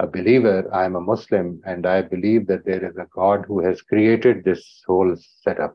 a believer, I am a Muslim, and I believe that there is a God who has created this whole setup.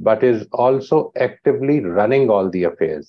but is also actively running all the affairs।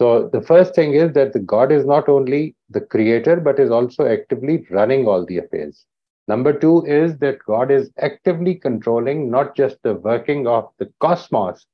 So the first thing is that the God is not only the creator, but is also actively running all the affairs. Number two is that God is actively controlling not just the working of the cosmos,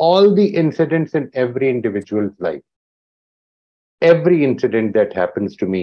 all the incidents in every individual's life, every incident that happens to me,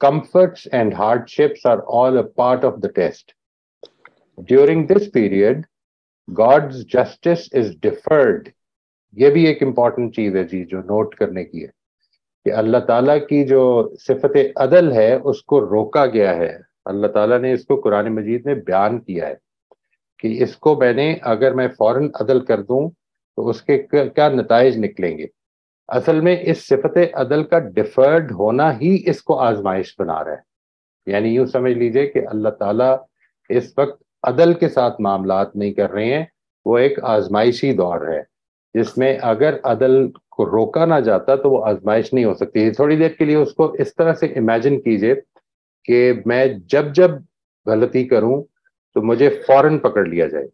comforts and hardships are all a part of the test. During this period, God's justice is deferred. یہ بھی ایک important چیز ہے جی جو note کرنے کی ہے کہ اللہ تعالیٰ کی جو صفت عدل ہے اس کو روکا گیا ہے. اللہ تعالیٰ نے اس کو قرآن مجید میں بیان کیا ہے کہ اس کو اگر میں فوراً عدل کر دوں تو اس کے کیا نتائج نکلیں گے. اصل میں اس صفت عدل کا ڈیفرڈ ہونا ہی اس کو آزمائش بنا رہا ہے. یعنی یوں سمجھ لیجئے کہ اللہ تعالیٰ اس وقت عدل کے ساتھ معاملات نہیں کر رہے ہیں, وہ ایک آزمائشی دور ہے جس میں اگر عدل کو روکا نہ جاتا تو وہ آزمائش نہیں ہو سکتی. تھوڑی دیر کے لیے اس کو اس طرح سے امیجن کیجئے کہ میں جب غلطی کروں تو مجھے فوراً پکڑ لیا جائے.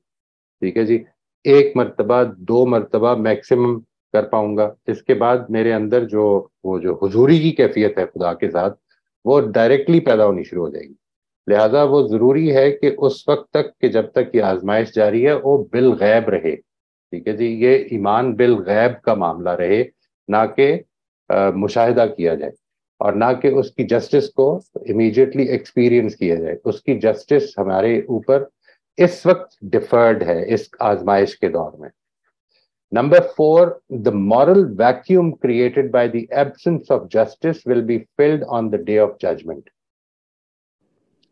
ٹھیک ہے جی, 1 مرتبہ 2 مرتبہ میکسیمم کر پاؤں گا, اس کے بعد میرے اندر جو حضوری کی کیفیت ہے خدا کے ساتھ وہ ڈائریکٹلی پیدا ہونی شروع ہو جائے گی. لہٰذا وہ ضروری ہے کہ اس وقت تک کہ جب تک یہ آزمائش جاری ہے وہ بالغیب رہے. ٹھیک ہے جی, یہ ایمان بالغیب کا معاملہ رہے, نہ کہ مشاہدہ کیا جائے اور نہ کہ اس کی جسٹس کو امیڈیٹلی ایکسپیرینس کیا جائے. اس کی جسٹس ہمارے اوپر اس وقت ڈیفرڈ ہے اس آزمائش کے دور میں. Number 4, the moral vacuum created by the absence of justice will be filled on the day of judgment.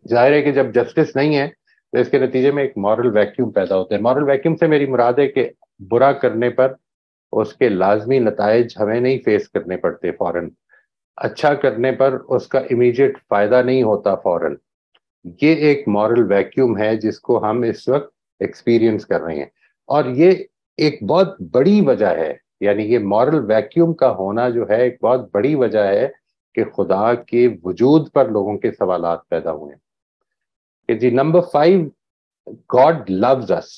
ظاہر ہے کہ جب جسٹس نہیں ہے تو اس کے نتیجے میں ایک مورل ویکیوم پیدا ہوتا ہے. مورل ویکیوم سے میری مراد ہے کہ برا کرنے پر اس کے لازمی نتائج ہمیں نہیں فیس کرنے پڑتے فوراً, اچھا کرنے پر اس کا امیڈیٹ فائدہ نہیں ہوتا فوراً. یہ ایک مورل ویکیوم ہے جس کو ہم اس وقت ایکسپیرینس کر رہے ہیں, اور یہ ایک بہت بڑی وجہ ہے. یعنی یہ مورل ویکیوم کا ہونا جو ہے ایک بہت بڑی وجہ ہے کہ خدا کے وجود پر لوگوں کے سوالات پیدا ہوئے ہیں. کہ جی number 5, God loves us.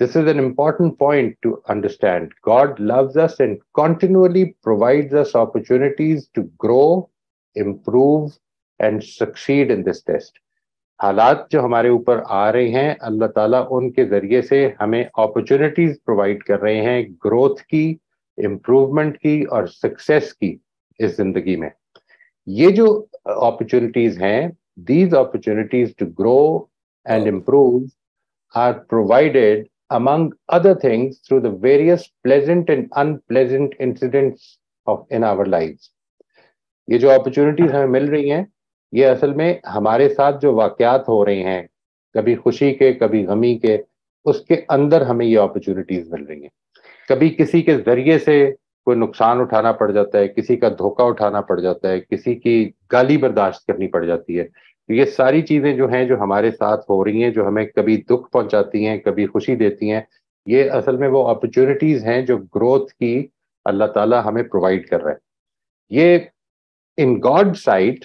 This is an important point to understand. God loves us and continually provides us opportunities to grow, improve and succeed in this test. حالات جو ہمارے اوپر آ رہے ہیں اللہ تعالیٰ ان کے ذریعے سے ہمیں اپرچونٹیز پرووائڈ کر رہے ہیں گروتھ کی, امپروومنٹ کی اور سکسیس کی اس زندگی میں. یہ جو اپرچونٹیز ہیں, these opportunities to grow and improve are provided among other things through the various pleasant and unpleasant incidents in our lives. یہ جو اپرچونٹیز ہمیں مل رہی ہیں یہ اصل میں ہمارے ساتھ جو واقعات ہو رہے ہیں, کبھی خوشی کے کبھی غمی کے, اس کے اندر ہمیں یہ اپرچونٹیز مل رہی ہیں. کبھی کسی کے ذریعے سے کوئی نقصان اٹھانا پڑ جاتا ہے, کسی کا دھوکہ اٹھانا پڑ جاتا ہے, کسی کی گالی برداشت کرنی پڑ جاتی ہے. یہ ساری چیزیں جو ہیں جو ہمارے ساتھ ہو رہی ہیں, جو ہمیں کبھی دکھ پہنچاتی ہیں کبھی خوشی دیتی ہیں, یہ اصل میں وہ اپرچونٹیز ہیں جو گروتھ کی اللہ تعالیٰ ہمیں پرووائڈ کر رہا ہے. یہ ان گاڈ سائٹ,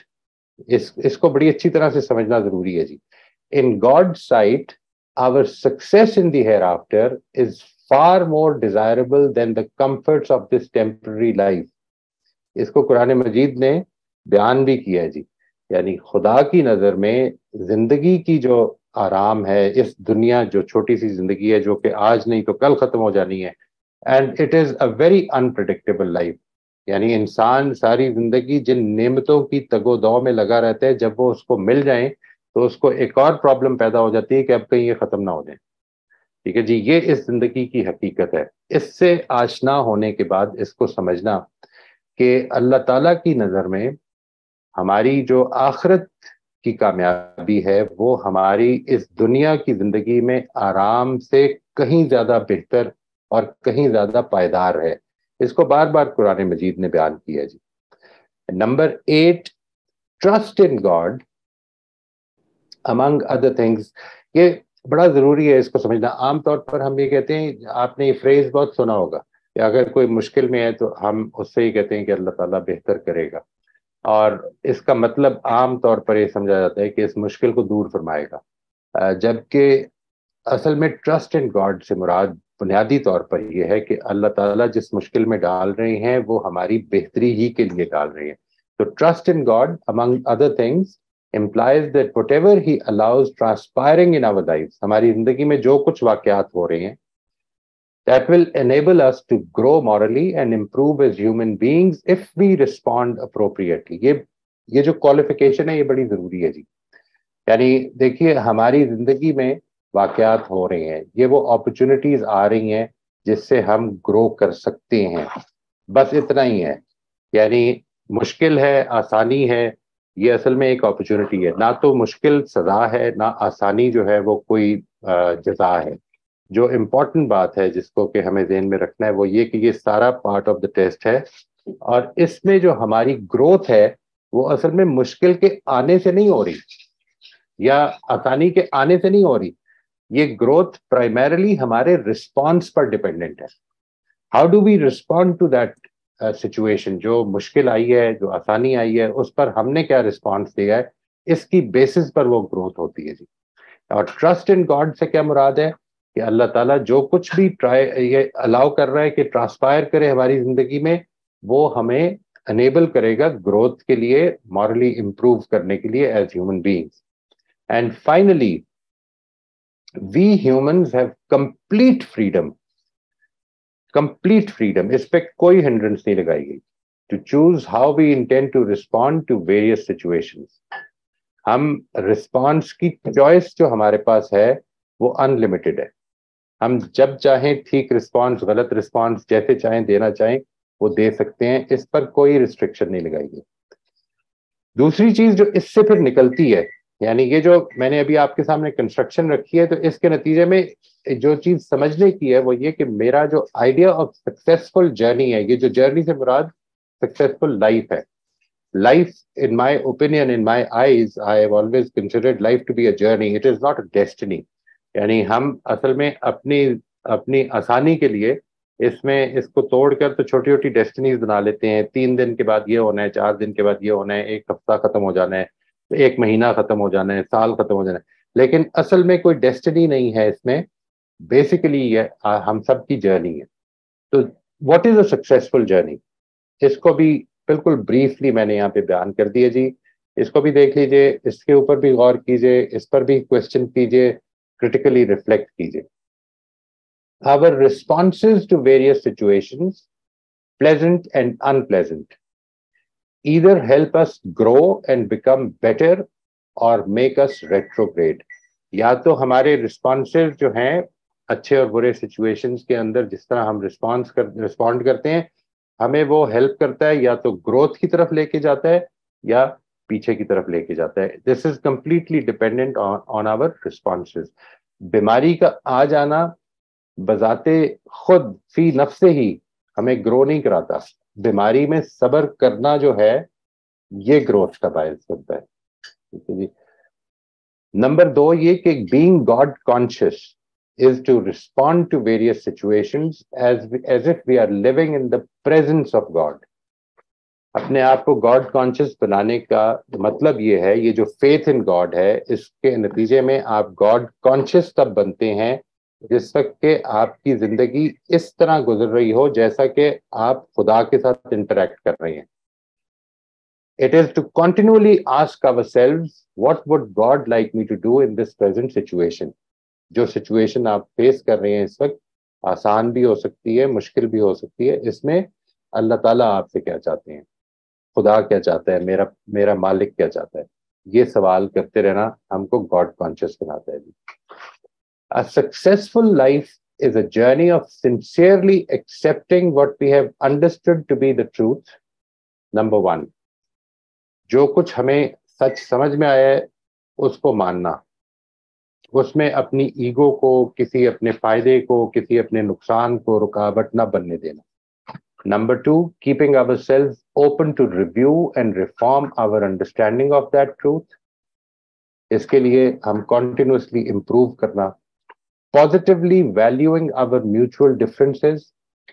اس کو بڑی اچھی طرح سے سمجھنا ضروری ہے جی. In God sight our success in the hereafter is far more desirable than the comforts of this temporary life. اس کو قرآن مجید نے بیان بھی کیا ہے جی. یعنی خدا کی نظر میں زندگی کی جو آرام ہے, اس دنیا جو چھوٹی سی زندگی ہے جو کہ آج نہیں تو کل ختم ہو جانی ہے, and it is a very unpredictable life. یعنی انسان ساری زندگی جن نعمتوں کی تگ و دو میں لگا رہتا ہے, جب وہ اس کو مل جائیں تو اس کو ایک اور پرابلم پیدا ہو جاتی ہے کہ اب کہیں یہ ختم نہ ہو جائیں. ٹھیک ہے جی, یہ اس زندگی کی حقیقت ہے. اس سے آشنا ہونے کے بعد اس کو سمجھنا کہ اللہ تعالیٰ کی نظر میں ہماری جو آخرت کی کامیابی ہے وہ ہماری اس دنیا کی زندگی میں آرام سے کہیں زیادہ بہتر اور کہیں زیادہ پائیدار ہے. اس کو بار بار قرآن مجید نے بیان کیا جی. Number 8, trust in God among other things. یہ بڑا ضروری ہے اس کو سمجھنا. عام طور پر ہم یہ کہتے ہیں, آپ نے یہ فریز بہت سنا ہوگا کہ اگر کوئی مشکل میں ہے تو ہم اس سے ہی کہتے ہیں کہ اللہ تعالیٰ بہتر کرے گا, اور اس کا مطلب عام طور پر یہ سمجھا جاتا ہے کہ اس مشکل کو دور فرمائے گا. جبکہ اصل میں ٹرسٹ ان گاڈ سے مراد بنیادی طور پر یہ ہے کہ اللہ تعالیٰ جس مشکل میں ڈال رہے ہیں وہ ہماری بہتری ہی کے لیے ڈال رہے ہیں. تو trust in God among other things implies that whatever he allows transpiring in our lives, ہماری زندگی میں جو کچھ واقعات ہو رہے ہیں, that will enable us to grow morally and improve as human beings if we respond appropriately. یہ یہ جو کوالیفیکیشن ہے یہ بڑی ضروری ہے جی. یعنی دیکھیے ہماری زندگی میں واقعات ہو رہے ہیں, یہ وہ اپرچونٹیز آ رہی ہیں جس سے ہم گرو کر سکتے ہیں, بس اتنا ہی ہے. یعنی مشکل ہے, آسانی ہے, یہ اصل میں ایک اپرچونٹی ہے. نہ تو مشکل سزا ہے, نہ آسانی جو ہے وہ کوئی جزا ہے. جو امپورٹنٹ بات ہے جس کو کہ ہمیں ذہن میں رکھنا ہے وہ یہ کہ یہ سارا پارٹ آف دا ٹیسٹ ہے, اور اس میں جو ہماری گروتھ ہے وہ اصل میں مشکل کے آنے سے نہیں ہو رہی یا آسانی کے آنے سے نہیں ہو رہی. یہ گروتھ پرائمرلی ہمارے رسپانس پر ڈپینڈنٹ ہے. How do we respond to that situation, جو مشکل آئی ہے, جو آسانی آئی ہے, اس پر ہم نے کیا رسپانس دیا ہے, اس کی بیسس پر وہ گروتھ ہوتی ہے جی. اور ٹرسٹ ان گاڈ سے کیا مراد ہے کہ اللہ تعالیٰ جو کچھ بھی یہ الاؤ کر رہا ہے کہ ٹرانسپائر کرے ہماری زندگی میں, وہ ہمیں انیبل کرے گا گروتھ کے لیے, مورلی امپروو کرنے کے لیے as human beings. And finally we humans have complete freedom, اس پہ کوئی ہنڈرنس نہیں لگائی گئی, to choose how we intend to respond to various situations. ہم رسپانس کی چوائس جو ہمارے پاس ہے وہ ان لمیٹڈ ہے. ہم جب چاہیں ٹھیک رسپانس, غلط رسپانس, جیسے چاہیں دینا چاہیں وہ دے سکتے ہیں, اس پر کوئی ریسٹرکشن نہیں لگائی گئی. دوسری چیز جو اس سے پھر نکلتی ہے, یعنی یہ جو میں نے ابھی آپ کے سامنے کنسٹرکشن رکھی ہے, تو اس کے نتیجے میں جو چیز سمجھنے کی ہے وہ یہ کہ میرا جو آئیڈیا آف سکسیسفل جرنی ہے, یہ جو جرنی سے مراد سکسیسفل لائف ہے. Life, in my opinion, in my eyes, I have always considered life to be a journey. It is not a destiny. یعنی ہم اصل میں اپنی آسانی کے لیے اس کو توڑ کر تو چھوٹی چھوٹی ڈیسٹینیز بنا لیتے ہیں. 3 دن کے بعد یہ ہونا ہے, 4 دن کے بعد یہ ہونا ہے, 1 ہفتہ ختم ہو جانا ہے, 1 مہینہ ختم ہو جانا ہے, سال ختم ہو جانا ہے. لیکن اصل میں کوئی ڈیسٹینی نہیں ہے اس میں. بیسیکلی یہ ہم سب کی جرنی ہے. تو what is a successful journey, اس کو بھی بالکل بریفلی میں نے یہاں پہ بیان کر دیا جی. اس کو بھی دیکھ لیجئے, اس کے اوپر بھی غور کیجئے, اس پر بھی کوشچن کیجئے, critically reflect کیجئے. Our responses to various situations, pleasant and unpleasant, either help us grow and become better or make us retrograde. یا تو ہمارے responses جو ہیں اچھے اور برے سچویشنز کے اندر جس طرح ہم رسپونڈ کرتے ہیں, ہمیں وہ ہیلپ کرتا ہے, یا تو گروتھ کی طرف لے کے جاتا ہے یا پیچھے کی طرف لے کے جاتا ہے. This is completely dependent on our responses. بیماری کا آ جانا بذات خود فی نفس ہی ہمیں گرو نہیں کراتا. بیماری میں صبر کرنا جو ہے یہ گروتھ کا باعث بنتا ہے. ٹھیک ہے جی. نمبر 2 یہ کہ being God conscious is to respond to various situations as if we are living in the presence of God. اپنے آپ کو گاڈ کانشیس بنانے کا مطلب یہ ہے, یہ جو فیتھ ان گاڈ ہے, اس کے نتیجے میں آپ گاڈ کانشیس تب بنتے ہیں جس وقت کہ آپ کی زندگی اس طرح گزر رہی ہو جیسا کہ آپ خدا کے ساتھ انٹریکٹ کر رہے ہیں. It is to continually ask ourselves, what would God like me to do in this present situation? جو سچویشن آپ فیس کر رہے ہیں اس وقت, آسان بھی ہو سکتی ہے, مشکل بھی ہو سکتی ہے, اس میں اللہ تعالیٰ آپ سے کیا چاہتے ہیں, خدا کیا چاہتا ہے, میرا مالک کیا چاہتا ہے, یہ سوال کرتے رہنا ہم کو گاڈ کانشیس بناتا ہے. A successful life is a journey of sincerely accepting what we have understood to be the truth. Number 1, جو کچھ ہمیں سچ سمجھ میں آیا ہے اس کو ماننا, اس میں اپنی ایگو کو, کسی اپنے فائدے کو, کسی اپنے نقصان کو رکاوٹ نہ بننے دینا. Number 2, keeping ourselves open to review and reform our understanding of that truth. اس کے لیے ہم continuously improve کرنا. Positively valuing our mutual differences.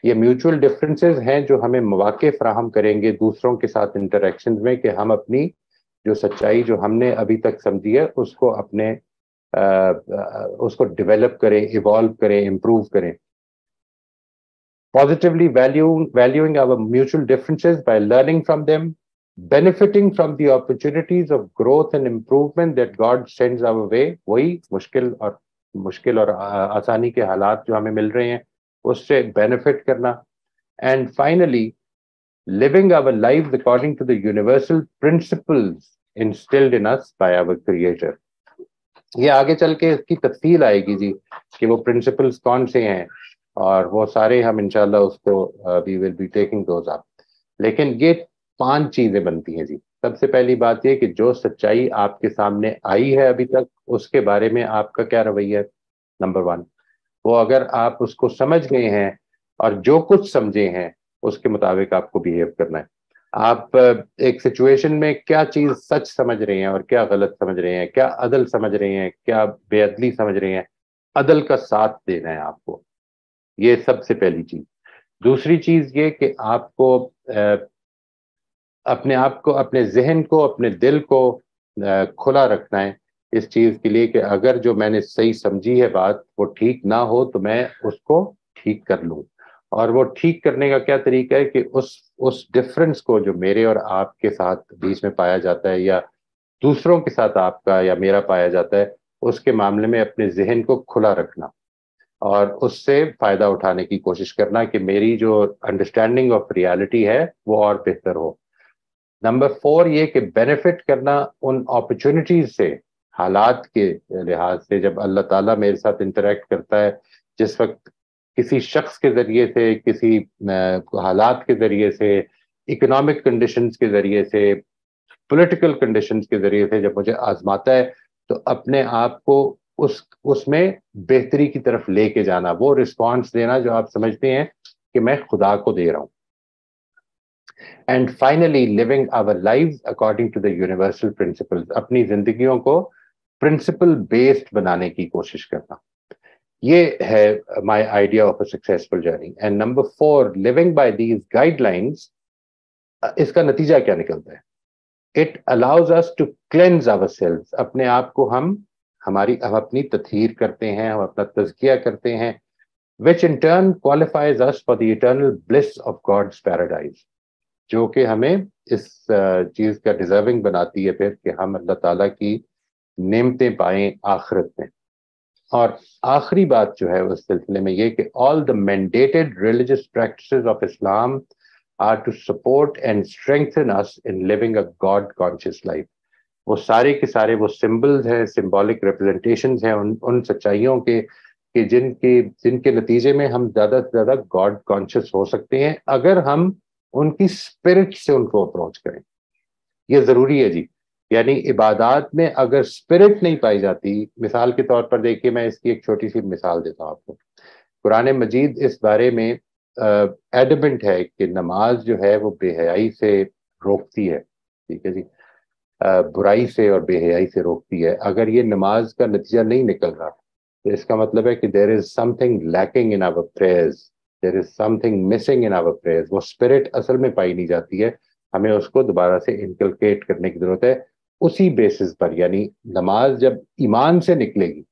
یہ mutual differences ہیں جو ہمیں مواقع فراہم کریں گے دوسروں کے ساتھ انٹریکشن میں کہ ہم اپنی جو سچائی جو ہم نے ابھی تک سمجھی ہے اس کو ڈیولپ کریں, ایوالو کریں, امپروو کریں. Positively valuing our mutual differences by learning from them, benefiting from the opportunities of growth and improvement that God sends our way. وہی مشکل اور آسانی کے حالات جو ہمیں مل رہے ہیں اس سے بینیفٹ کرنا. And finally living our lives according to the universal principles instilled in us by our creator. یہ آگے چل کے اس کی تفصیل آئے گی جی کہ وہ پرنسپلز کون سے ہیں اور وہ سارے ہم انشاءاللہ اس کو we will be taking those up. لیکن یہ 5 چیزیں بنتی ہیں جی. سب سے پہلی بات یہ کہ جو سچائی آپ کے سامنے آئی ہے ابھی تک اس کے بارے میں آپ کا کیا رویہ ہے. نمبر 1 وہ اگر آپ اس کو سمجھ گئے ہیں اور جو کچھ سمجھے ہیں اس کے مطابق آپ کو بیہیو کرنا ہے. آپ ایک سچویشن میں کیا چیز سچ سمجھ رہے ہیں اور کیا غلط سمجھ رہے ہیں, کیا عدل سمجھ رہے ہیں, کیا بے عدلی سمجھ رہے ہیں, عدل کا ساتھ دینا ہے آپ کو. یہ سب سے پہلی چیز. دوسری چیز یہ کہ آپ کو اپنے آپ کو, اپنے ذہن کو, اپنے دل کو کھلا رکھنا ہے اس چیز کے لیے کہ اگر جو میں نے صحیح سمجھی ہے بات وہ ٹھیک نہ ہو تو میں اس کو ٹھیک کر لوں. اور وہ ٹھیک کرنے کا کیا طریقہ ہے کہ اس ڈفرنس کو جو میرے اور آپ کے ساتھ بیچ میں پایا جاتا ہے یا دوسروں کے ساتھ آپ کا یا میرا پایا جاتا ہے اس کے معاملے میں اپنے ذہن کو کھلا رکھنا اور اس سے فائدہ اٹھانے کی کوشش کرنا کہ میری جو انڈرسٹینڈنگ آف ریالٹی ہے وہ اور بہتر ہو. نمبر 4 یہ کہ بینیفٹ کرنا ان اپرچونٹیز سے, حالات کے لحاظ سے. جب اللہ تعالیٰ میرے ساتھ انٹریکٹ کرتا ہے جس وقت کسی شخص کے ذریعے سے, کسی حالات کے ذریعے سے, اکنامک کنڈیشنز کے ذریعے سے, پولیٹیکل کنڈیشنز کے ذریعے سے جب مجھے آزماتا ہے تو اپنے آپ کو اس میں بہتری کی طرف لے کے جانا, وہ رسپانس دینا جو آپ سمجھتے ہیں کہ میں خدا کو دے رہا ہوں. And finally living our life according to the universal principles, اپنی زندگیوں کو پرنسپل بیسڈ بنانے کی کوشش کرنا. یہ ہے my idea of a successful journey. And number 4, living by these guidelines, اس کا نتیجہ کیا نکلتا ہے. It allows us to cleanse ourselves. اپنے آپ کو ہم اپنی تطہیر کرتے ہیں, ہم اپنا تزکیہ کرتے ہیں, which in turn qualifies us for the eternal bliss of God's paradise, جو کہ ہمیں اس چیز کا ڈیزرونگ بناتی ہے پھر کہ ہم اللہ تعالیٰ کی نعمتیں پائیں آخرت میں. اور آخری بات جو ہے اس سلسلے میں یہ کہ all the mandated religious practices of Islam are to support and strengthen us in living a God conscious life. وہ سارے کے سارے وہ سمبلز ہیں, سمبولک ریپرزنٹیشنز ہیں ان سچائیوں کے کہ جن کے نتیجے میں ہم زیادہ سے زیادہ گاڈ کانشیس ہو سکتے ہیں اگر ہم ان کی اسپرٹ سے ان کو اپروچ کریں. یہ ضروری ہے جی. یعنی عبادات میں اگر اسپرٹ نہیں پائی جاتی, مثال کے طور پر دیکھیے میں اس کی ایک چھوٹی سی مثال دیتا ہوں آپ کو. قرآن مجید اس بارے میں ایڈمنٹ ہے کہ نماز جو ہے وہ بے حیائی سے روکتی ہے. ٹھیک ہے جی, برائی سے اور بے حیائی سے روکتی ہے. اگر یہ نماز کا نتیجہ نہیں نکل رہا تو اس کا مطلب ہے کہ there is something lacking in our prayers, there is something missing in our prayers. وہ اسپرٹ اصل میں پائی نہیں جاتی ہے, ہمیں اس کو دوبارہ سے انکلکیٹ کرنے کی ضرورت ہے اسی بیسس پر. یعنی نماز جب ایمان سے نکلے گی,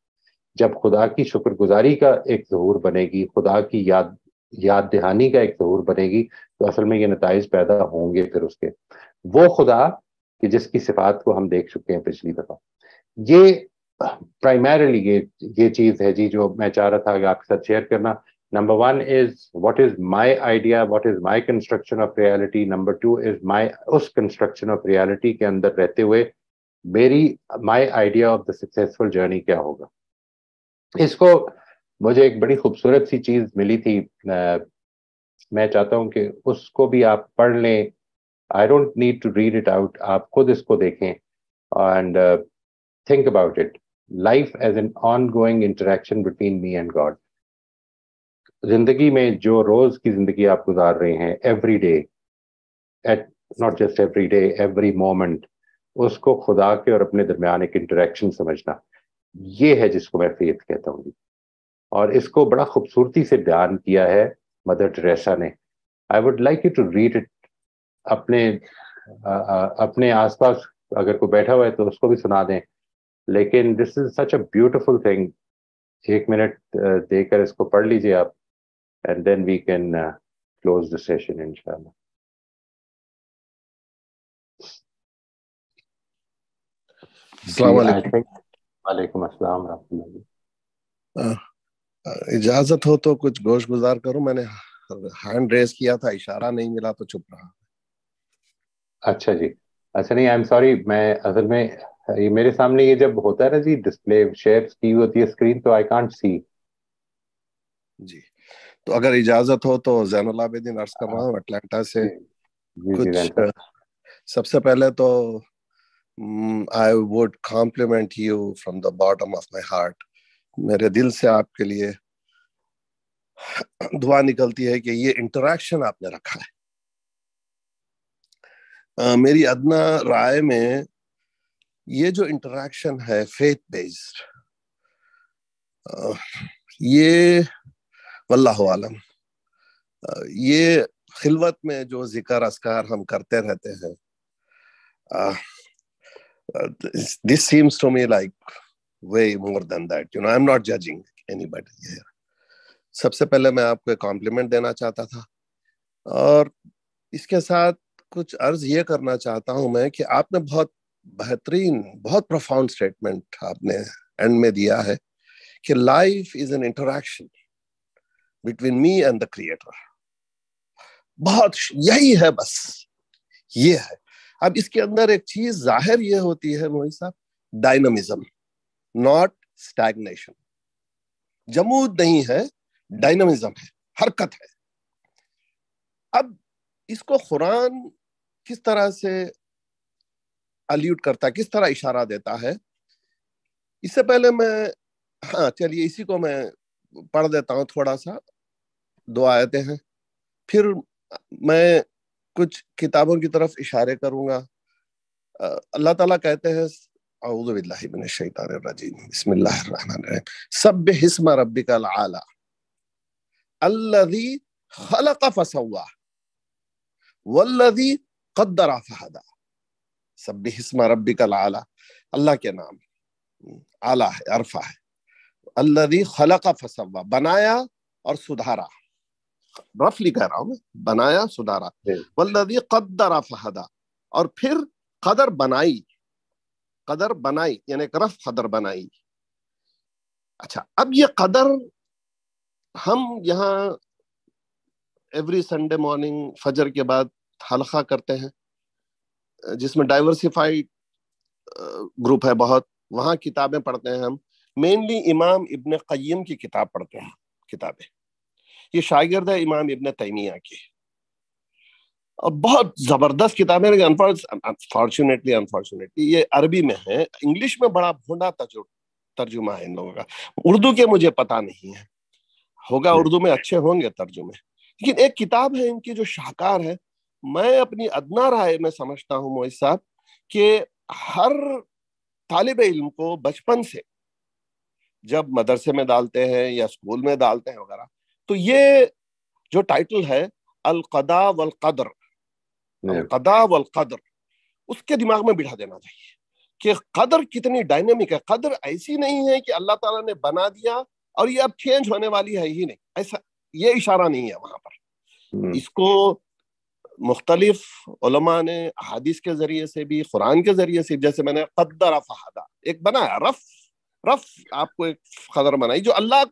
جب خدا کی شکر گزاری کا ایک ظہور بنے گی, خدا کی یاد دہانی کا ایک ظہور بنے گی, تو اصل میں یہ نتائج پیدا ہوں گے پھر اس کے. وہ خدا کہ جس کی صفات کو ہم دیکھ چکے ہیں پچھلی دفعہ. یہ پرائمریلی یہ چیز ہے جی جو میں چاہ رہا تھا کہ آپ کے ساتھ شیئر کرنا. Number 1 is what is my idea, what is my construction of reality. Number 2 is us construction of reality کے اندر رہتے ہوئے my idea of the successful journey کیا ہوگا. اس کو مجھے ایک بڑی خوبصورت سی چیز ملی تھی, میں چاہتا ہوں کہ اس کو بھی آپ پڑھ لیں. I don't need to read it out, آپ خود اس کو دیکھیں and think about it. Life as an ongoing interaction between me and God. زندگی میں جو روز کی زندگی آپ گزار رہے ہیں, every day, not just every day, every moment, اس کو خدا کے اور اپنے درمیان ایک انٹریکشن سمجھنا, یہ ہے جس کو میں فیتھ کہتا ہوں. اور اس کو بڑا خوبصورتی سے بیان کیا ہے مدر ٹریسا نے. I would like you to read it. اپنے آس پاس اگر کوئی بیٹھا ہوا ہے تو اس کو بھی سنا دیں, لیکن دس از سچ اے بیوٹیفل تھنگ. 1 منٹ دے کر اس کو پڑھ لیجیے آپ, and then we can close the session inshallah. السلام علیکم. وعلیکم السلام ورحمۃ اللہ. اجازت ہو تو کچھ گوش گزار کروں. میں نے ہینڈ ریز کیا تھا, اشارہ نہیں ملا تو چپ رہا. اچھا جی. اچھا نہیں, آئی ایم سوری, میں اصل میں یہ میرے سامنے یہ جب ہوتا ہے نا جی ڈسپلے شیئر کی ہوتی ہے اسکرین, تو آئی کانٹ سی. جی تو اگر اجازت ہو تو زین العابدین عرض کر رہا ہوں اٹلانٹا سے. جی جی کچھ زین صاحب. سب سے پہلے تو I would compliment you from the bottom of my heart. میرے دل سے آپ کے لیے دعا نکلتی ہے کہ یہ انٹریکشن آپ نے رکھا ہے. میری ادنا رائے میں یہ جو انٹریکشن ہے فیتھ بیسڈ, یہ واللہ عالم, یہ خلوت میں جو ذکر اذکار ہم کرتے رہتے ہیں, this seems to me like way more than that. I'm not judging anybody here. سب سے پہلے میں آپ کو ایک کمپلیمنٹ دینا چاہتا تھا, اور اس کے ساتھ کچھ عرض یہ کرنا چاہتا ہوں میں کہ آپ نے بہت بہترین, بہت پروفاؤنڈ سٹیٹمنٹ آپ نے اینڈ میں دیا ہے کہ life is an interaction between me and the creator. بہت یہی ہے, بس یہ ہے. اب اس کے اندر ایک چیز ظاہر یہ ہوتی ہے موئی صاحب, ڈائنامزم, ناٹ اسٹیگنیشن. جمود نہیں ہے, ڈائنامزم ہے, حرکت ہے. اب اس کو قرآن کس طرح سے الوٹ کرتا ہے, کس طرح اشارہ دیتا ہے, اس سے پہلے میں چلیے اسی کو میں پڑھ دیتا ہوں تھوڑا سا, 2 آیتیں ہیں, پھر میں کچھ کتابوں کی طرف اشارے کروں گا. اللہ تعالیٰ کہتے ہیں اعوذ باللہ من الشیطان الرجیم, بسم اللہ الرحمن الرحیم, سبح اسم ربک الاعلی الذی خلق فسوی والذی قدر فہدی. سبح اسم ربک الاعلی, اللہ کے نام اعلیٰ ہے, عرفہ ہے. الذی خلق فسوی, بنایا اور سدھارا, رفلی کہہ رہا ہوں میں, بنایا سدھارا. والذی قدر فہدی, اور پھر قدر بنائی, قدر بنائی یعنی ایک رف قدر بنائی. اچھا, اب یہ قدر ہم یہاں ایوری سنڈے مارننگ فجر کے بعد حلقہ کرتے ہیں جس میں ڈائیورسیفائڈ گروپ ہے بہت, وہاں کتابیں پڑھتے ہیں ہم. مینلی امام ابن قیم کی کتاب پڑھتے ہیں, کتابیں. یہ شاگرد ہے امام ابن تیمیہ کے, اور بہت زبردست کتابیں. انفارچونیٹلی یہ عربی میں ہے, انگلش میں بڑا بھونڈا ترجمہ ہے ان لوگوں کا. اردو کے مجھے پتا نہیں ہے, ہوگا اردو میں اچھے ہوں گے ترجمے. لیکن ایک کتاب ہے ان کی جو شاہکار ہے. میں اپنی ادنا رائے میں سمجھتا ہوں موئی صاحب کہ ہر طالب علم کو بچپن سے جب مدرسے میں ڈالتے ہیں یا اسکول میں ڈالتے ہیں وغیرہ, تو یہ جو ٹائٹل ہے القضاء والقدر, القضاء والقدر, اس کے دماغ میں بٹھا دینا چاہیے کہ قدر کتنی ڈائنامک ہے. قدر ایسی نہیں ہے کہ اللہ تعالیٰ نے بنا دیا اور یہ اب چینج ہونے والی ہے ہی نہیں, ایسا یہ اشارہ نہیں ہے وہاں پر. اس کو مختلف علماء نے حدیث کے ذریعے سے بھی, قرآن کے ذریعے سے, جیسے میں نے قدر فہدا, ایک بنایا, رف آپ کو ایک قدر بنائی, جو اللہ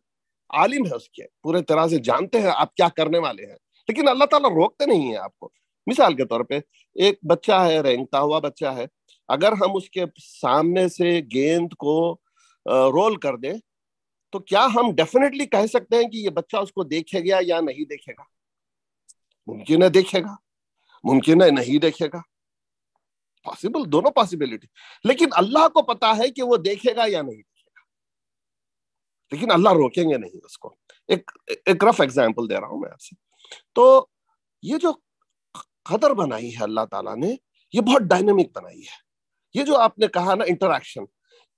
عالم ہے اس کے, پورے طرح سے جانتے ہیں آپ کیا کرنے والے ہیں, لیکن اللہ تعالیٰ روکتے نہیں ہیں آپ کو. مثال کے طور پہ ایک بچہ ہے, رینگتا ہوا بچہ ہے, اگر ہم اس کے سامنے سے گیند کو رول کر دیں تو کیا ہم ڈیفینیٹلی کہہ سکتے ہیں کہ یہ بچہ اس کو دیکھے گا یا نہیں دیکھے گا؟ ممکن ہے دیکھے گا, ممکن ہے نہیں دیکھے گا, پاسبل, دونوں پاسبلٹی. لیکن اللہ کو پتا ہے کہ وہ دیکھے گا یا نہیں دیکھے گا, لیکن اللہ روکیں گے نہیں اس کو. ایک رف ایگزامپل دے رہا ہوں میں آپ سے. تو یہ جو قدر بنائی ہے اللہ تعالیٰ نے, یہ بہت ڈائنامک بنائی ہے. یہ جو آپ نے کہا نا انٹریکشن,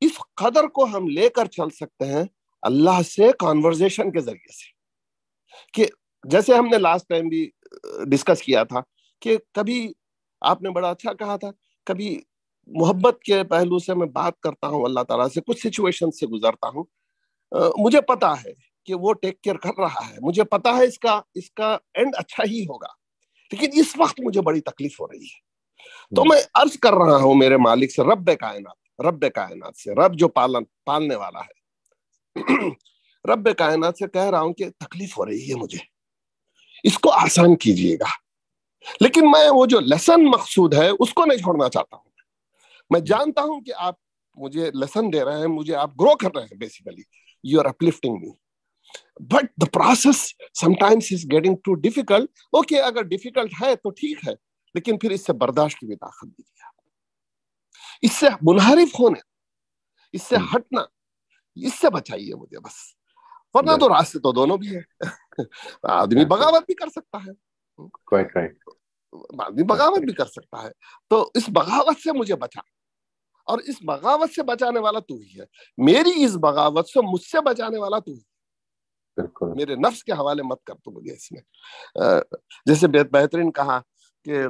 اس قدر کو ہم لے کر چل سکتے ہیں اللہ سے کانورزیشن کے ذریعے سے. کہ جیسے ہم نے لاسٹ ٹائم بھی ڈسکس کیا تھا کہ کبھی آپ نے بڑا اچھا کہا تھا, کبھی محبت کے پہلو سے میں بات کرتا ہوں اللہ تعالیٰ سے, کچھ سچویشن سے گزرتا ہوں, مجھے پتا ہے کہ وہ ٹیک کیئر کر رہا ہے, مجھے پتا ہے اس کا اینڈ اچھا ہی ہوگا, لیکن اس وقت مجھے بڑی تکلیف ہو رہی ہے. تو میں عرض کر رہا ہوں میرے مالک سے, رب کائنات سے, رب جو پالنے والا ہے, رب کائنات سے کہہ رہا ہوں کہ تکلیف ہو رہی ہے مجھے, اس کو آسان کیجئے گا. لیکن میں وہ جو لیسن مقصود ہے اس کو نہیں چھوڑنا چاہتا ہوں. میں جانتا ہوں کہ آپ مجھے لیسن دے رہے ہیں, مجھے آپ گرو کر رہے ہیں, basically you are uplifting me, but the process sometimes is getting too difficult. Okay, اگر ڈیفیکلٹ ہے تو ٹھیک ہے, لیکن پھر اس سے برداشت کی بھی طاقت دیجیے. اس سے منحرف ہونے, اس سے ہٹنا, اس سے بچائیے مجھے بس, ورنہ تو راستے تو دونوں بھی ہیں. آدمی بغاوت بھی کر سکتا ہے, آدمی بغاوت بھی کر سکتا ہے. تو اس بغاوت سے مجھے بچا, اور اس بغاوت سے بچانے والا تو ہی ہے. میری اس بغاوت سے مجھ سے بچانے والا تو ہی. میرے نفس کے حوالے مت کر تو مجھے اس میں. جیسے بہترین کہا کہ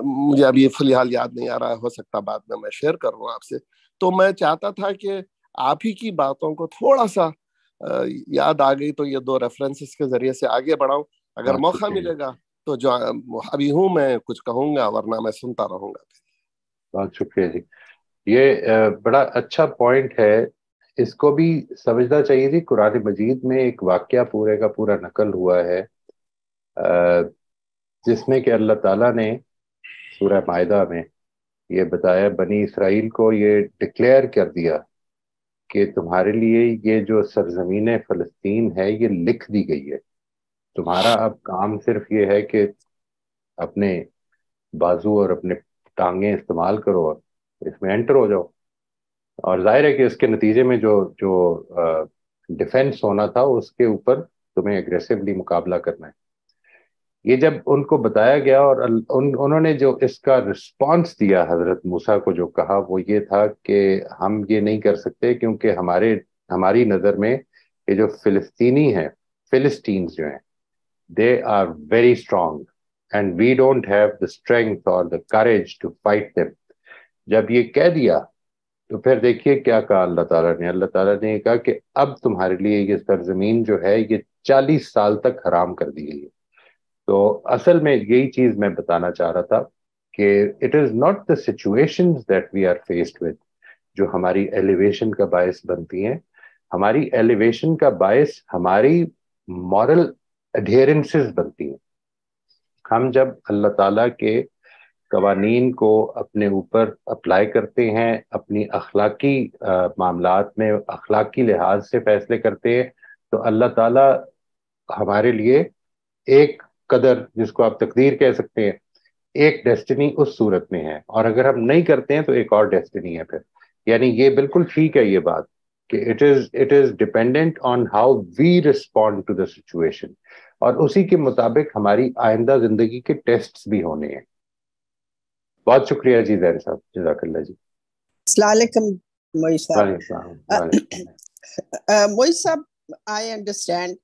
مجھے ابھی فی الحال یاد نہیں آ رہا ہے, ہو سکتا بعد میں شیئر کروں آپ سے. تو میں چاہتا تھا کہ آپ ہی کی باتوں کو تھوڑا سا یاد آ گئی تو یہ 2 ریفرنسز کے ذریعے سے آگے بڑھاؤں. اگر موقع ملے گا تو جو ابھی ہوں میں کچھ کہوں گا, ورنہ میں سنتا رہوں گا. بہت شکریہ جی, یہ بڑا اچھا پوائنٹ ہے. اس کو بھی سمجھنا چاہیے جی. قرآن مجید میں ایک واقعہ پورے کا پورا نقل ہوا ہے جس میں کہ اللہ تعالیٰ نے سورہ مائدہ میں یہ بتایا, بنی اسرائیل کو یہ ڈکلیئر کر دیا کہ تمہارے لیے یہ جو سرزمین فلسطین ہے یہ لکھ دی گئی ہے. تمہارا اب کام صرف یہ ہے کہ اپنے بازو اور اپنے ٹانگیں استعمال کرو اور اس میں انٹر ہو جاؤ. اور ظاہر ہے کہ اس کے نتیجے میں جو ڈیفنس ہونا تھا اس کے اوپر تمہیں اگریسولی مقابلہ کرنا ہے. یہ جب ان کو بتایا گیا اور انہوں نے جو اس کا رسپانس دیا حضرت موسیٰ کو, جو کہا وہ یہ تھا کہ ہم یہ نہیں کر سکتے کیونکہ ہماری نظر میں یہ جو فلسطینی ہیں, فلسطینز جو ہیں, they are very strong and we don't have the strength or the courage to fight them. جب یہ کہہ دیا تو پھر دیکھیے کیا کہا اللہ تعالیٰ نے. اللہ تعالیٰ نے کہا کہ اب تمہارے لیے یہ سرزمین جو ہے یہ 40 سال تک حرام کر دی گئی ہے. تو اصل میں یہی چیز میں بتانا چاہ رہا تھا کہ it is not the situations that we are faced with جو ہماری ایلیویشن کا باعث بنتی ہیں. ہماری ایلیویشن کا باعث ہماری مورل ایڈہیرنسز بنتی ہیں. ہم جب اللہ تعالیٰ کے قوانین کو اپنے اوپر اپلائی کرتے ہیں, اپنی اخلاقی معاملات میں اخلاقی لحاظ سے فیصلے کرتے ہیں, تو اللہ تعالیٰ ہمارے لیے ایک قدر, جس کو آپ تقدیر کہہ سکتے ہیں, ایک ڈیسٹنی اس صورت میں ہے. اور اگر ہم نہیں کرتے ہیں تو ایک اور ڈیسٹنی ہے پھر. یعنی یہ بالکل ٹھیک ہے یہ بات کہ it is dependent on how we respond to the situation, اور اسی کے مطابق ہماری آئندہ زندگی کے ٹیسٹس بھی ہونے ہیں. بہت شکریہ جی زہر صاحب, جزاک اللہ جی. السلام علیکم موئی صاحب. موئی صاحب, آئی انڈرسٹینڈ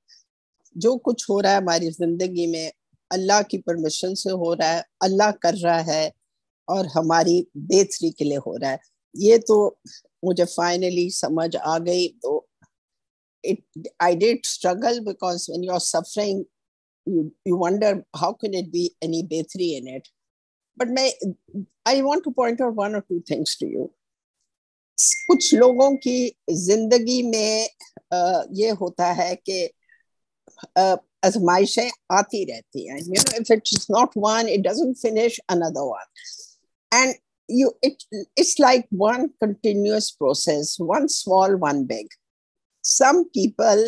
جو کچھ ہو رہا ہے ہماری زندگی میں اللہ کی پرمیشن سے ہو رہا ہے, اللہ کر رہا ہے اور ہماری بہتری کے لیے ہو رہا ہے. یہ تو مجھے فائنلی سمجھ آ گئی. تو I did struggle because when you're suffering you wonder how can it be any بہتری in it. But I want to point out 1 or 2 things to you. کچھ لوگوں کی زندگی میں یہ ہوتا ہے کہ آزمائشیں آتی رہتی ہیں. You know, if it's not one, it doesn't finish another one. And it's like one continuous process, one small, one big. Some people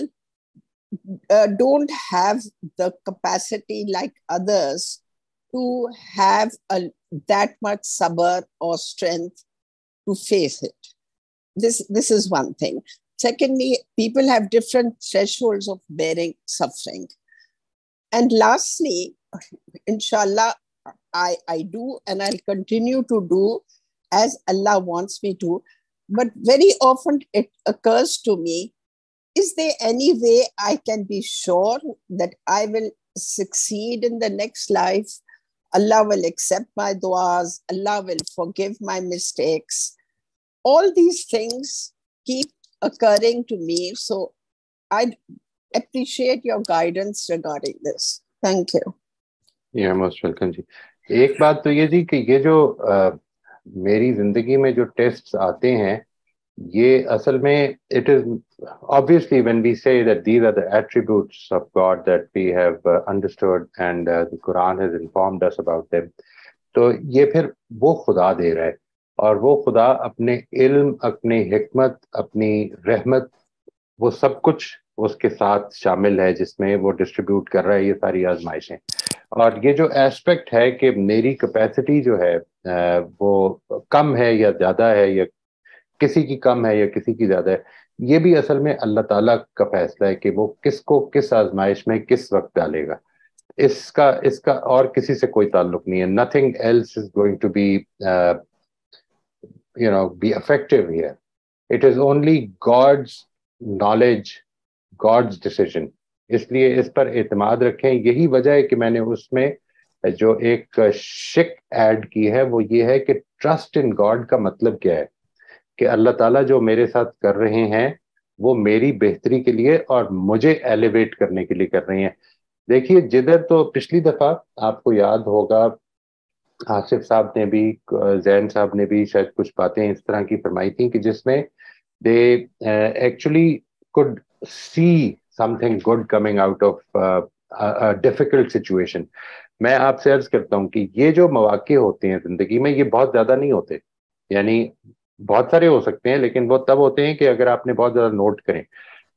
don't have the capacity like others to have that much sabr or strength to face it. This is one thing. Secondly, people have different thresholds of bearing suffering. And lastly, inshallah, I do and I'll continue to do as Allah wants me to. But very often it occurs to me, is there any way I can be sure that I will succeed in the next life? Allah will accept my du'as. Allah will forgive my mistakes. All these things keep occurring to me. So I appreciate your guidance regarding this. Thank you. Yeah, most welcome جی. ایک بات تو یہ جی کہ یہ جو میری زندگی میں جو ٹیسٹ آتے ہیں یہ اصل میں it is obviously when we say that these are the attributes of God that we have understood and the Quran has informed us about them, تو یہ پھر وہ خدا دے رہا ہے، اور وہ خدا اپنے علم، اپنی حکمت، اپنی رحمت، وہ سب کچھ اس کے ساتھ شامل ہے جس میں وہ ڈسٹریبیوٹ کر رہا ہے یہ ساری آزمائشیں. اور یہ جو ایسپیکٹ ہے کہ میری کیپیسٹی جو ہے وہ کم ہے یا زیادہ ہے، یا کسی کی کم ہے یا کسی کی زیادہ ہے، یہ بھی اصل میں اللہ تعالیٰ کا فیصلہ ہے کہ وہ کس کو کس آزمائش میں کس وقت ڈالے گا. اس کا اور کسی سے کوئی تعلق نہیں ہے. Nothing else is going to be be effective here. It is only God's knowledge, God's decision. اس لیے اس پر اعتماد رکھیں. یہی وجہ ہے کہ میں نے اس میں جو ایک شک ایڈ کی ہے وہ یہ ہے کہ ٹرسٹ ان گاڈ کا مطلب کیا ہے، کہ اللہ تعالیٰ جو میرے ساتھ کر رہے ہیں وہ میری بہتری کے لیے اور مجھے ایلیویٹ کرنے کے لیے کر رہے ہیں. دیکھیے جدھر تو پچھلی دفعہ آپ کو یاد ہوگا آصف صاحب نے بھی، زین صاحب نے بھی شاید کچھ باتیں اس طرح کی فرمائی تھیں کہ جس میں they actually could see something good coming out of a difficult situation. میں آپ سے عرض کرتا ہوں کہ یہ جو مواقع ہوتے ہیں زندگی میں یہ بہت زیادہ نہیں ہوتے، یعنی بہت سارے ہو سکتے ہیں لیکن وہ تب ہوتے ہیں کہ اگر آپ نے بہت زیادہ نوٹ کریں.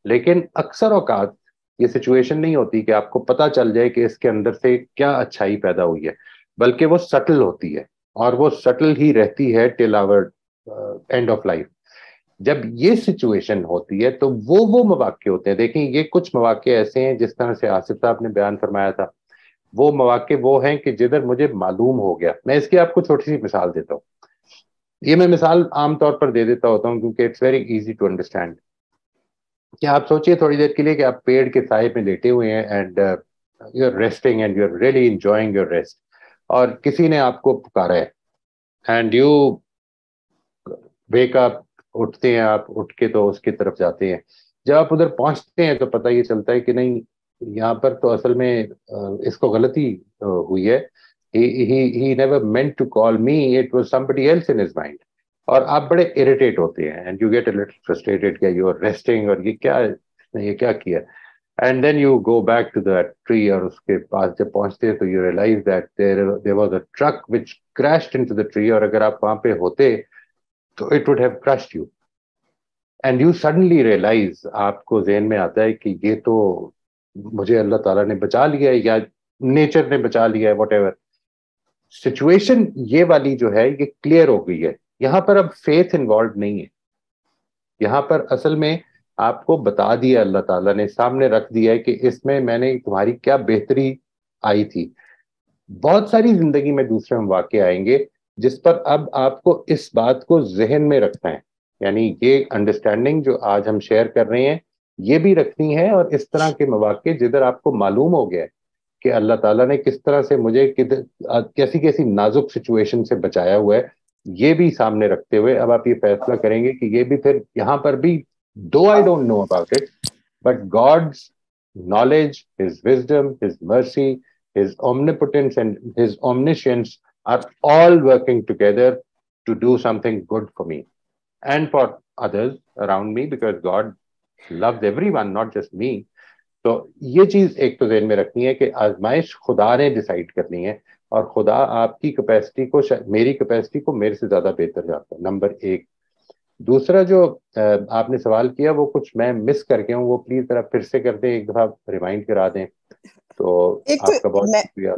لیکن اکثر اوقات یہ سچویشن نہیں ہوتی کہ آپ کو پتہ چل جائے کہ اس کے اندر سے کیا اچھائی پیدا ہوئی ہے، بلکہ وہ سٹل ہوتی ہے، اور وہ سٹل ہی رہتی ہے ٹل آور اینڈ آف لائف. جب یہ سچویشن ہوتی ہے تو وہ مواقع ہوتے ہیں. دیکھیں یہ کچھ مواقع ایسے ہیں جس طرح سے آصف صاحب نے بیان فرمایا تھا، وہ مواقع وہ ہیں کہ جدھر مجھے معلوم ہو گیا. میں اس کی آپ کو چھوٹی سی مثال دیتا ہوں. یہ میں مثال عام طور پر دے دیتا ہوتا ہوں کیونکہ it's very easy to understand. کہ آپ سوچئے تھوڑی دیر کے لیے کہ آپ پیڑ کے سائے میں لیٹے ہوئے ہیں and you are resting and you are really enjoying your rest, اور کسی نے آپ کو پکارا ہے اینڈ یو ویک اپ، اٹھتے ہیں آپ، اٹھ کے تو اس کی طرف جاتے ہیں. جب آپ ادھر پہنچتے ہیں تو پتہ یہ چلتا ہے کہ نہیں، یہاں پر تو اصل میں اس کو غلطی ہوئی ہے. he never meant to call me, it was somebody else in his mind. اور آپ بڑے اریٹیٹ ہوتے ہیں and you get a little frustrated کہ یو آر ریسٹنگ اور یہ کیا کیا. And then you go back to that tree, اور اس کے پاس جب پہنچتے تو you realize that there was a truck which crashed into the tree، اور اگر آپ وہاں پہ ہوتے تو it would have crushed you. And you suddenly realize، آپ کو ذہن میں آتا ہے کہ یہ تو مجھے اللہ تعالیٰ نے بچا لیا ہے یا نیچر نے بچا لیا ہے، واٹ ایور سچویشن یہ والی جو ہے یہ کلیئر ہو گئی ہے. یہاں پر اب فیتھ انوالوڈ نہیں ہے، یہاں پر اصل میں آپ کو بتا دیا اللہ تعالیٰ نے، سامنے رکھ دیا ہے کہ اس میں میں نے تمہاری کیا بہتری آئی تھی. بہت ساری زندگی میں دوسرے مواقع آئیں گے جس پر اب آپ کو اس بات کو ذہن میں رکھنا ہے، یعنی یہ انڈرسٹینڈنگ جو آج ہم شیئر کر رہے ہیں یہ بھی رکھنی ہے، اور اس طرح کے مواقع جدھر آپ کو معلوم ہو گیا کہ اللہ تعالیٰ نے کس طرح سے مجھے کیسی نازک سچویشن سے بچایا ہوا ہے، یہ بھی سامنے رکھتے ہوئے اب آپ یہ فیصلہ کریں گے کہ یہ بھی پھر یہاں پر بھی دو I don't know about it, but God's knowledge, his wisdom, his mercy, his omnipotence and his omniscience are all working together to do something good for me and for others around me, because God loves everyone, not just me. تو یہ چیز ایک تو ذہن میں رکھنی ہے کہ آزمائش خدا نے ڈیسائیڈ کرنی ہے، اور خدا آپ کی کیپیسٹی کو، میری کیپیسٹی کو میرے سے زیادہ بہتر جانتا ہے، نمبر ایک. دوسرا جو آپ نے سوال کیا وہ کچھ میں مس کر گیا ہوں، وہ پلیز ذرا پھر سے کر دیں، ایک دفعہ ریمائنڈ کرا دیں تو آپ کا بہت شکریہ.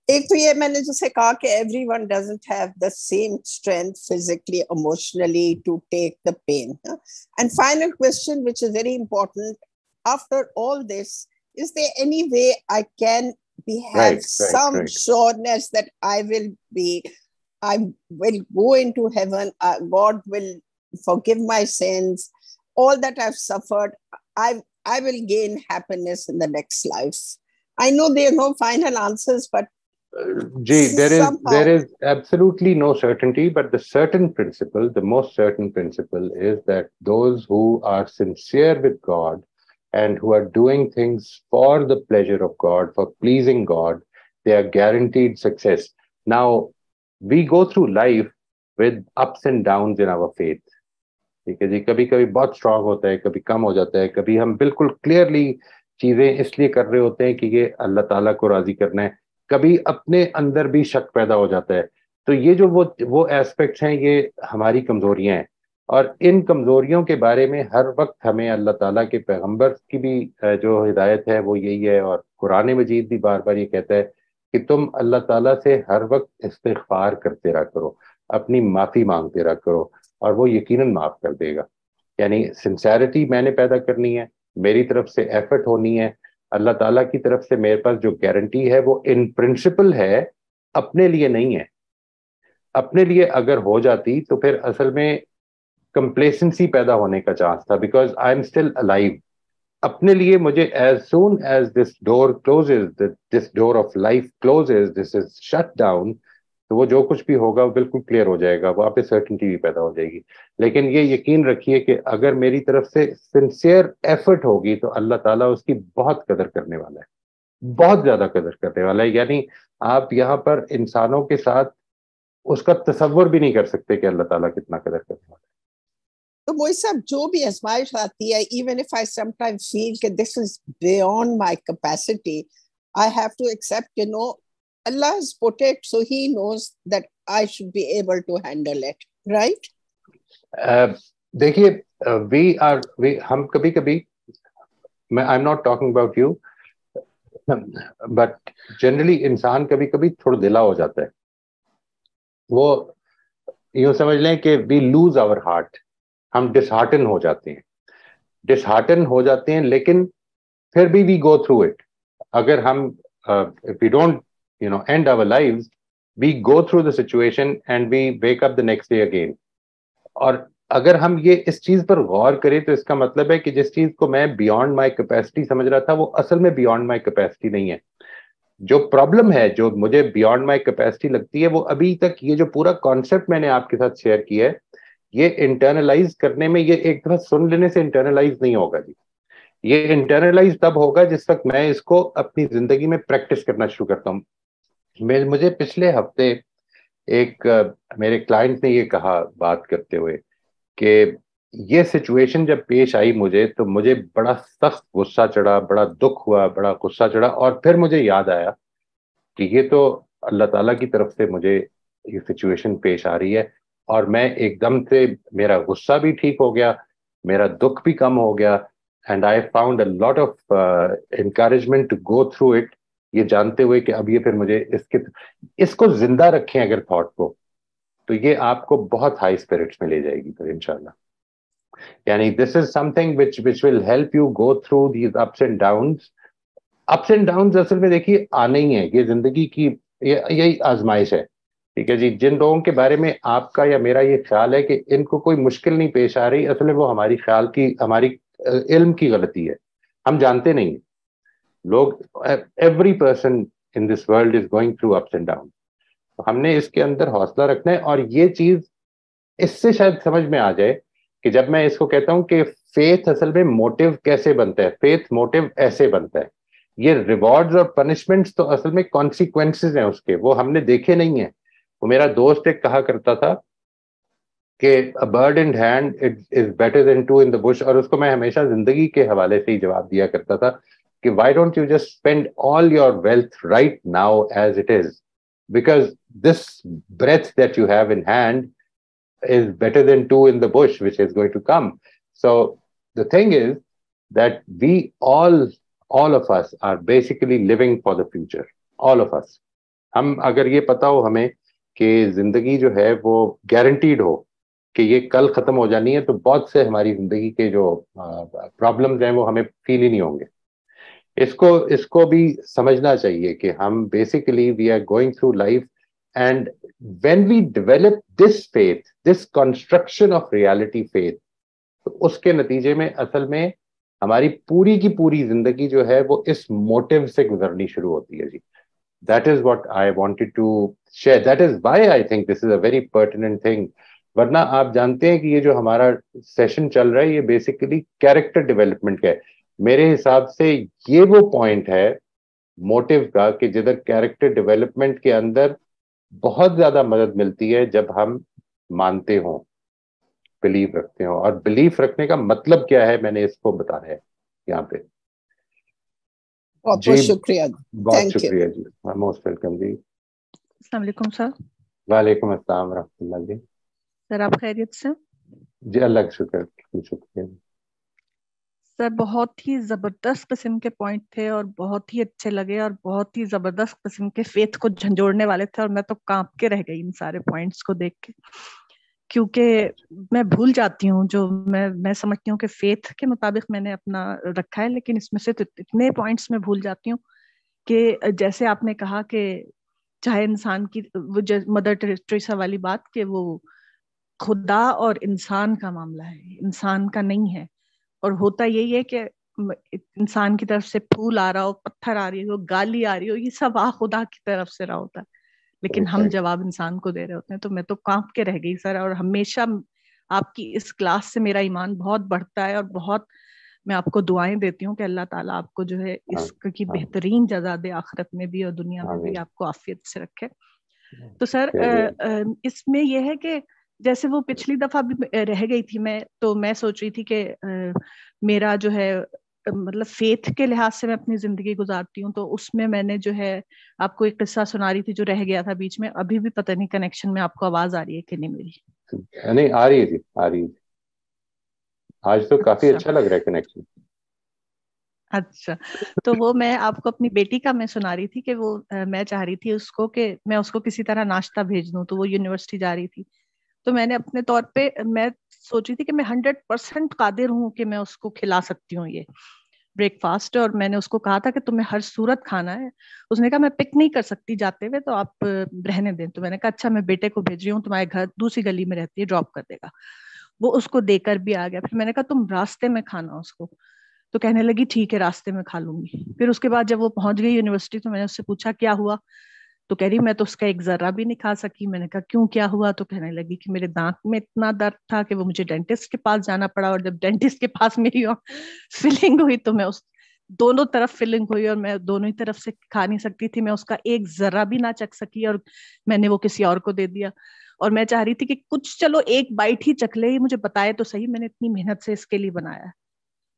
ایک تو یہ میں نے جسے کہا کہ everyone doesn't have the same strength physically emotionally to take the pain. And final question which is very important after all this, is there any way I can have some sureness that I will go into heaven, God will forgive my sins, all that I've suffered, I will gain happiness in the next life. I know there are no final answers, but there is absolutely no certainty, but the certain principle, the most certain principle is that those who are sincere with God and who are doing things for the pleasure of God, for pleasing God, they are guaranteed success. Now, we go through life with ups and downs in our faith. ٹھیک ہے جی. کبھی کبھی بہت strong ہوتا ہے, کبھی کم ہو جاتا ہے, کبھی ہم بالکل کلیئرلی چیزیں اس لیے کر رہے ہوتے ہیں کہ یہ اللہ تعالیٰ کو راضی کرنا ہے, کبھی اپنے اندر بھی شک پیدا ہو جاتا ہے. تو یہ جو وہ ایسپیکٹس ہیں یہ ہماری کمزوریاں ہیں, اور ان کمزوریوں کے بارے میں ہر وقت ہمیں اللہ تعالیٰ کے پیغمبر کی بھی جو ہدایت ہے وہ یہی ہے, اور قرآن مجید بھی بار بار یہ کہتا ہے کہ تم اللہ تعالیٰ سے ہر وقت استغفار کرتے رہا کرو, اپنی معافی مانگتے رہا کرو, اور وہ یقیناً معاف کر دے گا. یعنی سنسیرٹی میں نے پیدا کرنی ہے, میری طرف سے ایفرٹ ہونی ہے, اللہ تعالیٰ کی طرف سے میرے پاس جو گارنٹی ہے وہ ان پرنسپل ہے, اپنے لیے نہیں ہے. اپنے لیے اگر ہو جاتی تو پھر اصل میں کمپلیسنسی پیدا ہونے کا چانس تھا, because I am still alive. اپنے لیے مجھے as soon as this door closes, this door of life closes, this is shut down, تو وہ جو کچھ بھی ہوگا وہ بالکل کلیئر ہو جائے گا, وہاں پہ سرٹنٹی بھی پیدا ہو جائے گی. لیکن یہ یقین رکھیے کہ اگر میری طرف سے سنسیئر ایفرٹ ہوگی تو اللہ تعالیٰ اس کی بہت قدر کرنے والا ہے, بہت زیادہ قدر کرنے والا ہے. یعنی آپ یہاں پر انسانوں کے ساتھ اس کا تصور بھی نہیں کر سکتے کہ اللہ تعالیٰ کتنا قدر کرنے والا ہے. تو وہ سب جو بھی آزمائش آتی ہے, even if I some time feel کہ this is beyond my capacity, I have to accept کہ no, Allah has put it so he knows that I should be able to handle it, right? دیکھیے ہم کبھی کبھی, میں آئی am not talking about you, but generally انسان کبھی کبھی تھوڑا دلا ہو جاتا ہے. وہ یوں سمجھ لیں کہ وی لوز آور ہارٹ, ہم ڈسہارٹن ہو جاتے ہیں, لیکن پھر بھی وی گو تھرو اٹ. اگر ہم we don't end our lives, we go through the situation and we wake up the next day again. اور اگر ہم یہ اس چیز پر غور کریں تو اس کا مطلب ہے کہ جس چیز کو میں بیونڈ مائی کیپیسٹی سمجھ رہا تھا وہ اصل میں بیونڈ مائی کیپیسٹی نہیں ہے. جو پرابلم ہے, جو مجھے بیونڈ مائی کیپیسٹی لگتی ہے, وہ ابھی تک یہ جو پورا کانسیپٹ میں نے آپ کے ساتھ شیئر کیا ہے, یہ انٹرنلائز کرنے میں, یہ ایک دفعہ سن لینے سے انٹرنلائز نہیں ہوگا جی. یہ انٹرنلائز تب ہوگا جس وقت میں اس کو اپنی زندگی میں پریکٹس کرنا شروع کرتا ہوں. مجھے پچھلے ہفتے ایک میرے کلائنٹ نے یہ کہا بات کرتے ہوئے کہ یہ سچویشن جب پیش آئی مجھے, تو مجھے بڑا سخت غصہ چڑھا, بڑا دکھ ہوا, بڑا غصہ چڑھا, اور پھر مجھے یاد آیا کہ یہ تو اللہ تعالیٰ کی طرف سے مجھے یہ سچویشن پیش آ رہی ہے, اور میں ایک دم سے میرا غصہ بھی ٹھیک ہو گیا, میرا دکھ بھی کم ہو گیا, and I found a lot of encouragement to go through it, یہ جانتے ہوئے کہ اب یہ پھر مجھے اس کو زندہ رکھیں اگر تھاٹ کو, تو یہ آپ کو بہت ہائی اسپرٹس میں لے جائے گی پھر انشاءاللہ. یعنی this is something which will help you go through these ups and downs. Ups and Downs اصل میں دیکھیے آنے ہی ہیں, یہ زندگی کی یہی آزمائش ہے. ٹھیک ہے جی, جن لوگوں کے بارے میں آپ کا یا میرا یہ خیال ہے کہ ان کو کوئی مشکل نہیں پیش آ رہی, اصل میں وہ ہماری خیال کی, ہماری علم کی غلطی ہے, ہم جانتے نہیں. لوگ, every person in this world is going through ups and down. ہم نے اس کے اندر حوصلہ رکھنا ہے, اور یہ چیز اس سے شاید سمجھ میں آ جائے کہ جب میں اس کو کہتا ہوں کہ فیتھ اصل میں موٹیو کیسے بنتا ہے, فیتھ موٹیو ایسے بنتا ہے. یہ ریوارڈز اور پنشمنٹس تو اصل میں کانسیکوینسز ہیں اس کے, وہ ہم نے دیکھے نہیں ہیں. وہ میرا دوست ایک کہا کرتا تھا کہ a bird in hand is better than two in the bush, اور اس کو میں ہمیشہ زندگی کے حوالے سے ہی جواب دیا کرتا تھا کہ why don't you just spend all your wealth right now as it is, because this breath that you have in hand is better than two in the bush which is going to come. So the thing is that we all of us are basically living for the future, all of us. ہم اگر یہ پتا ہو ہمیں کہ زندگی جو ہے وہ گارنٹیڈ ہو کہ یہ کل ختم ہو جانی ہے, تو بہت سے ہماری زندگی کے جو پرابلمز ہیں وہ ہمیں فیل ہی نہیں ہوں گے. اس کو بھی سمجھنا چاہیے کہ ہم basically we are going through life, and when we develop this faith, this construction of reality faith, تو اس کے نتیجے میں اصل میں ہماری پوری کی پوری زندگی جو ہے وہ اس موٹیو سے گزرنی شروع ہوتی ہے جی. That is what I wanted to share. That is why I think this is a very pertinent thing. ورنہ آپ جانتے ہیں کہ یہ جو ہمارا سیشن چل رہا ہے یہ بیسیکلی کیریکٹر ڈیولپمنٹ کا ہے. میرے حساب سے یہ وہ پوائنٹ ہے موٹیو کا کہ جدھر کیریکٹر ڈیولپمنٹ کے اندر بہت زیادہ مدد ملتی ہے جب ہم مانتے ہوں. بلیف رکھتے ہوں. اور بلیف رکھنے کا مطلب کیا ہے میں نے اس کو بتایا ہے یہاں پہ. بہت جی بہت شکریہ. بہت شکریہ جی. موسٹ ویلکم جی. السلام علیکم سر. وعلیکم السلام ورحمۃ اللہ جی. سر آپ خیریت سے؟ جی اللہ کا شکر. شکریہ سر. بہت ہی زبردست قسم کے پوائنٹ تھے اور بہت ہی اچھے لگے اور بہت ہی زبردست قسم کے فیتھ کو جھنجھوڑنے والے تھے, اور میں تو کانپ کے رہ گئی ان سارے پوائنٹس کو دیکھ کے, کیونکہ میں بھول جاتی ہوں جو میں سمجھتی ہوں کہ فیتھ کے مطابق میں نے اپنا رکھا ہے, لیکن اس میں سے اتنے پوائنٹس میں بھول جاتی ہوں کہ جیسے آپ نے کہا کہ چاہے انسان کی وہ مدر ٹریسا والی بات کہ وہ خدا اور انسان کا معاملہ ہے, انسان کا نہیں ہے. اور ہوتا یہی ہے کہ انسان کی طرف سے پھول آ رہا ہو, پتھر آ رہی ہو, گالی آ رہی ہو, یہ سب خدا کی طرف سے رہا ہوتا ہے, لیکن ہم جواب انسان کو دے رہے ہوتے ہیں. تو میں تو کانپ کے رہ گئی سر, اور ہمیشہ آپ کی اس کلاس سے میرا ایمان بہت بڑھتا ہے, اور بہت میں آپ کو دعائیں دیتی ہوں کہ اللہ تعالیٰ آپ کو جو ہے اس کی بہترین جزا دے, آخرت میں بھی اور دنیا میں بھی آپ کو عافیت سے رکھے. تو سر اس میں یہ ہے کہ جیسے وہ پچھلی دفعہ بھی رہ گئی تھی میں, تو میں سوچ رہی تھی کہ میرا جو ہے مطلب فیتھ کے لحاظ سے میں اپنی زندگی گزارتی ہوں, تو اس میں نے جو ہے آپ کو ایک قصہ سنا رہی تھی جو رہ گیا تھا بیچ میں. ابھی بھی پتہ نہیں کنیکشن میں آپ کو آواز آ رہی ہے کہ نہیں میری؟ نہیں آ رہی ہے جی, آ رہی ہے. آج تو کافی اچھا لگ رہا ہے کنیکشن. اچھا, تو وہ میں آپ کو اپنی بیٹی کا میں سنا رہی تھی کہ وہ میں چاہ رہی تھی اس کو کہ میں اس کو کسی طرح ناشتہ بھیج دوں, تو وہ یونیورسٹی جا رہی تھی. تو میں نے اپنے طور پہ میں سوچ رہی تھی کہ میں 100% قادر ہوں کہ میں اس کو کھلا سکتی ہوں یہ بریک فاسٹ, اور میں نے اس کو کہا تھا کہ تمہیں ہر صورت کھانا ہے. اس نے کہا میں پک نہیں کر سکتی جاتے ہوئے, تو آپ رہنے دیں. تو میں نے کہا اچھا میں بیٹے کو بھیج رہی ہوں, تمہارے گھر دوسری گلی میں رہتی ہے, ڈراپ کر دے گا. وہ اس کو دے کر بھی آ گیا. پھر میں نے کہا تم راستے میں کھانا اس کو, تو کہنے لگی ٹھیک ہے راستے میں کھا لوں گی. پھر اس کے بعد جب وہ پہنچ گئی یونیورسٹی تو میں نے اس سے پوچھا کیا ہوا, تو کہہ رہی میں تو اس کا ایک ذرہ بھی نہیں کھا سکی. میں نے کہا کیوں, کیا ہوا؟ تو کہنے لگی کہ میرے دانت میں اتنا درد تھا کہ وہ مجھے ڈینٹسٹ کے پاس جانا پڑا, اور جب ڈینٹسٹ کے پاس میری فلنگ ہوئی تو میں اس دونوں طرف فلنگ ہوئی اور میں دونوں ہی طرف سے کھا نہیں سکتی تھی. میں اس کا ایک ذرہ بھی نہ چکھ سکی, اور میں نے وہ کسی اور کو دے دیا. اور میں چاہ رہی تھی کہ کچھ چلو ایک بائٹ ہی چکھ لے, مجھے بتائے تو صحیح, میں نے اتنی محنت سے اس کے لیے بنایا ہے.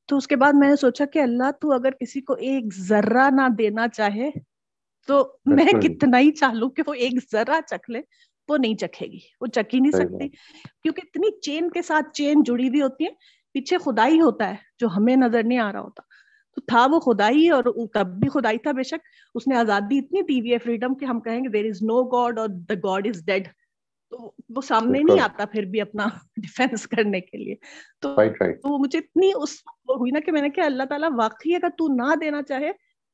تو اس کے بعد میں نے سوچا کہ اللہ تو اگر کسی کو ایک ذرہ نہ دینا چاہے تو میں کتنا ہی چاہوں کہ وہ ایک ذرہ چکھ لے, وہ نہیں چکھے گی, وہ چکھ ہی نہیں سکتی, کیونکہ اتنی چین کے ساتھ چین جڑی ہوئی ہوتی ہے. پیچھے خدا ہی ہوتا ہے جو ہمیں نظر نہیں آ رہا ہوتا. تو تھا وہ خدا ہی, اور تب بھی خدا ہی تھا بے شک. اس نے آزادی اتنی دی ہوئی ہے, فریڈم, کہ ہم کہیں گے دیر از نو گاڈ اور دا گاڈ از ڈیڈ, تو وہ سامنے نہیں آتا پھر بھی اپنا ڈیفینس کرنے کے لیے. تو وہ مجھے اتنی اس ہوئی نا کہ میں نے کہا اللہ تعالیٰ واقعی اگر تو نہ دینا چاہے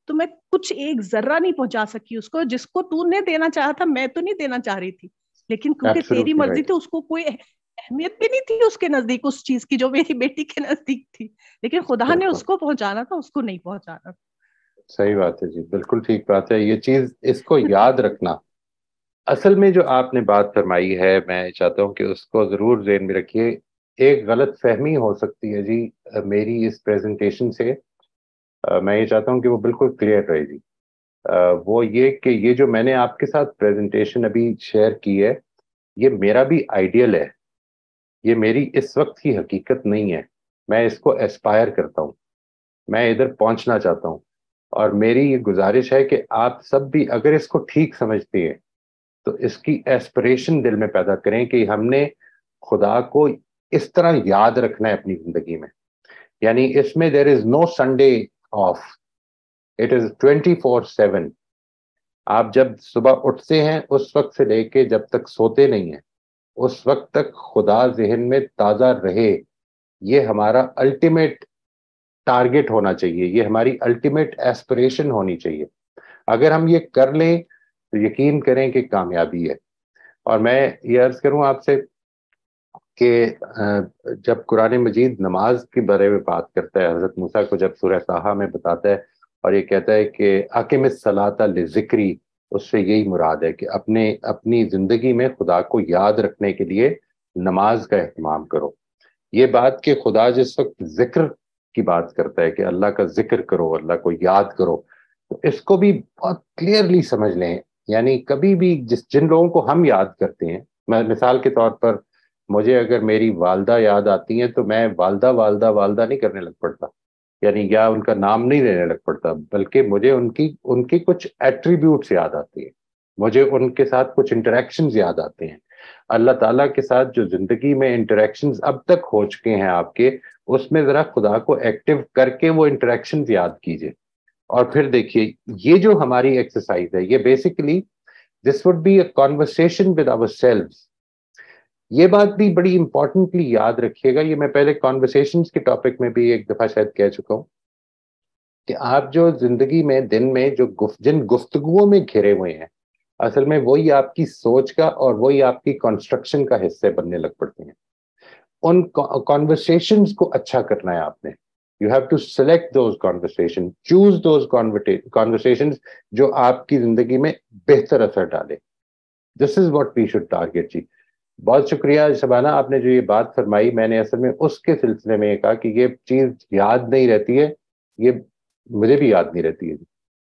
تو میں کچھ ایک ذرہ نہیں پہنچا سکی اس کو, جس کو تو نے دینا چاہا تھا میں تو نہیں دینا چاہ رہی تھی, لیکن کیونکہ تیری مرضی تھی, اس کو کوئی اہمیت بھی نہیں تھی اس کے نزدیک اس چیز کی جو میری بیٹی کے نزدیک تھی, لیکن خدا نے اس کو پہنچانا تھا, اس کو نہیں پہنچانا. صحیح بات ہے جی, بالکل ٹھیک بات ہے. یہ چیز اس کو یاد رکھنا, اصل میں جو آپ نے بات فرمائی ہے میں چاہتا ہوں کہ اس کو ضرور ذہن میں رکھیے. ایک غلط فہمی ہو سکتی ہے جی میری اس پریزنٹیشن سے, میں یہ چاہتا ہوں کہ وہ بالکل کلیئر رہے گی. وہ یہ کہ یہ جو میں نے آپ کے ساتھ پریزنٹیشن ابھی شیئر کی ہے یہ میرا بھی آئیڈیل ہے, یہ میری اس وقت کی حقیقت نہیں ہے. میں اس کو ایسپائر کرتا ہوں, میں ادھر پہنچنا چاہتا ہوں, اور میری یہ گزارش ہے کہ آپ سب بھی اگر اس کو ٹھیک سمجھتے ہیں تو اس کی ایسپریشن دل میں پیدا کریں کہ ہم نے خدا کو اس طرح یاد رکھنا ہے اپنی زندگی میں. یعنی اس میں دیر از نو سنڈے آف, اٹ از 24/7. آپ جب صبح اٹھتے ہیں اس وقت سے لے کے جب تک سوتے نہیں ہیں اس وقت تک خدا ذہن میں تازہ رہے, یہ ہمارا الٹیمیٹ ٹارگٹ ہونا چاہیے, یہ ہماری الٹیمیٹ ایسپریشن ہونی چاہیے. اگر ہم یہ کر لیں تو یقین کریں کہ کامیابی ہے. اور میں یہ عرض کروں آپ سے کہ جب قرآن مجید نماز کے بارے میں بات کرتا ہے, حضرت موسیٰ کو جب سورہ طٰہٰ میں بتاتا ہے اور یہ کہتا ہے کہ اقم الصلاۃ لذکری, اس سے یہی مراد ہے کہ اپنی زندگی میں خدا کو یاد رکھنے کے لیے نماز کا اہتمام کرو. یہ بات کہ خدا جس وقت ذکر کی بات کرتا ہے کہ اللہ کا ذکر کرو, اللہ کو یاد کرو, تو اس کو بھی بہت کلیئرلی سمجھ لیں. یعنی کبھی بھی جن لوگوں کو ہم یاد کرتے ہیں, مثال کے طور پر مجھے اگر میری والدہ یاد آتی ہیں تو میں والدہ والدہ والدہ نہیں کرنے لگ پڑتا، یعنی یا ان کا نام نہیں لینے لگ پڑتا، بلکہ مجھے ان کی کچھ ایٹریبیوٹس یاد آتی ہیں، مجھے ان کے ساتھ کچھ انٹریکشنز یاد آتے ہیں. اللہ تعالیٰ کے ساتھ جو زندگی میں انٹریکشنز اب تک ہو چکے ہیں آپ کے، اس میں ذرا خدا کو ایکٹیو کر کے وہ انٹریکشنز یاد کیجئے. اور پھر دیکھیے یہ جو ہماری ایکسرسائز ہے، یہ basically this would be a conversation with ourselves. یہ بات بھی بڑی امپورٹنٹلی یاد رکھیے گا، یہ میں پہلے کانورسیشنز کے ٹاپک میں بھی ایک دفعہ شاید کہہ چکا ہوں، کہ آپ جو زندگی میں دن میں جو جن گفتگوؤں میں گھرے ہوئے ہیں، اصل میں وہی آپ کی سوچ کا اور وہی آپ کی کنسٹرکشن کا حصے بننے لگ پڑتے ہیں. ان کانورسیشنز کو اچھا کرنا ہے آپ نے. You have to select those conversation, choose those conversations جو آپ کی زندگی میں بہتر اثر ڈالے. This is what we should target. جی بہت شکریہ شبانہ، آپ نے جو یہ بات فرمائی، میں نے اصل میں اس کے سلسلے میں یہ کہا کہ یہ چیز یاد نہیں رہتی ہے، یہ مجھے بھی یاد نہیں رہتی ہے.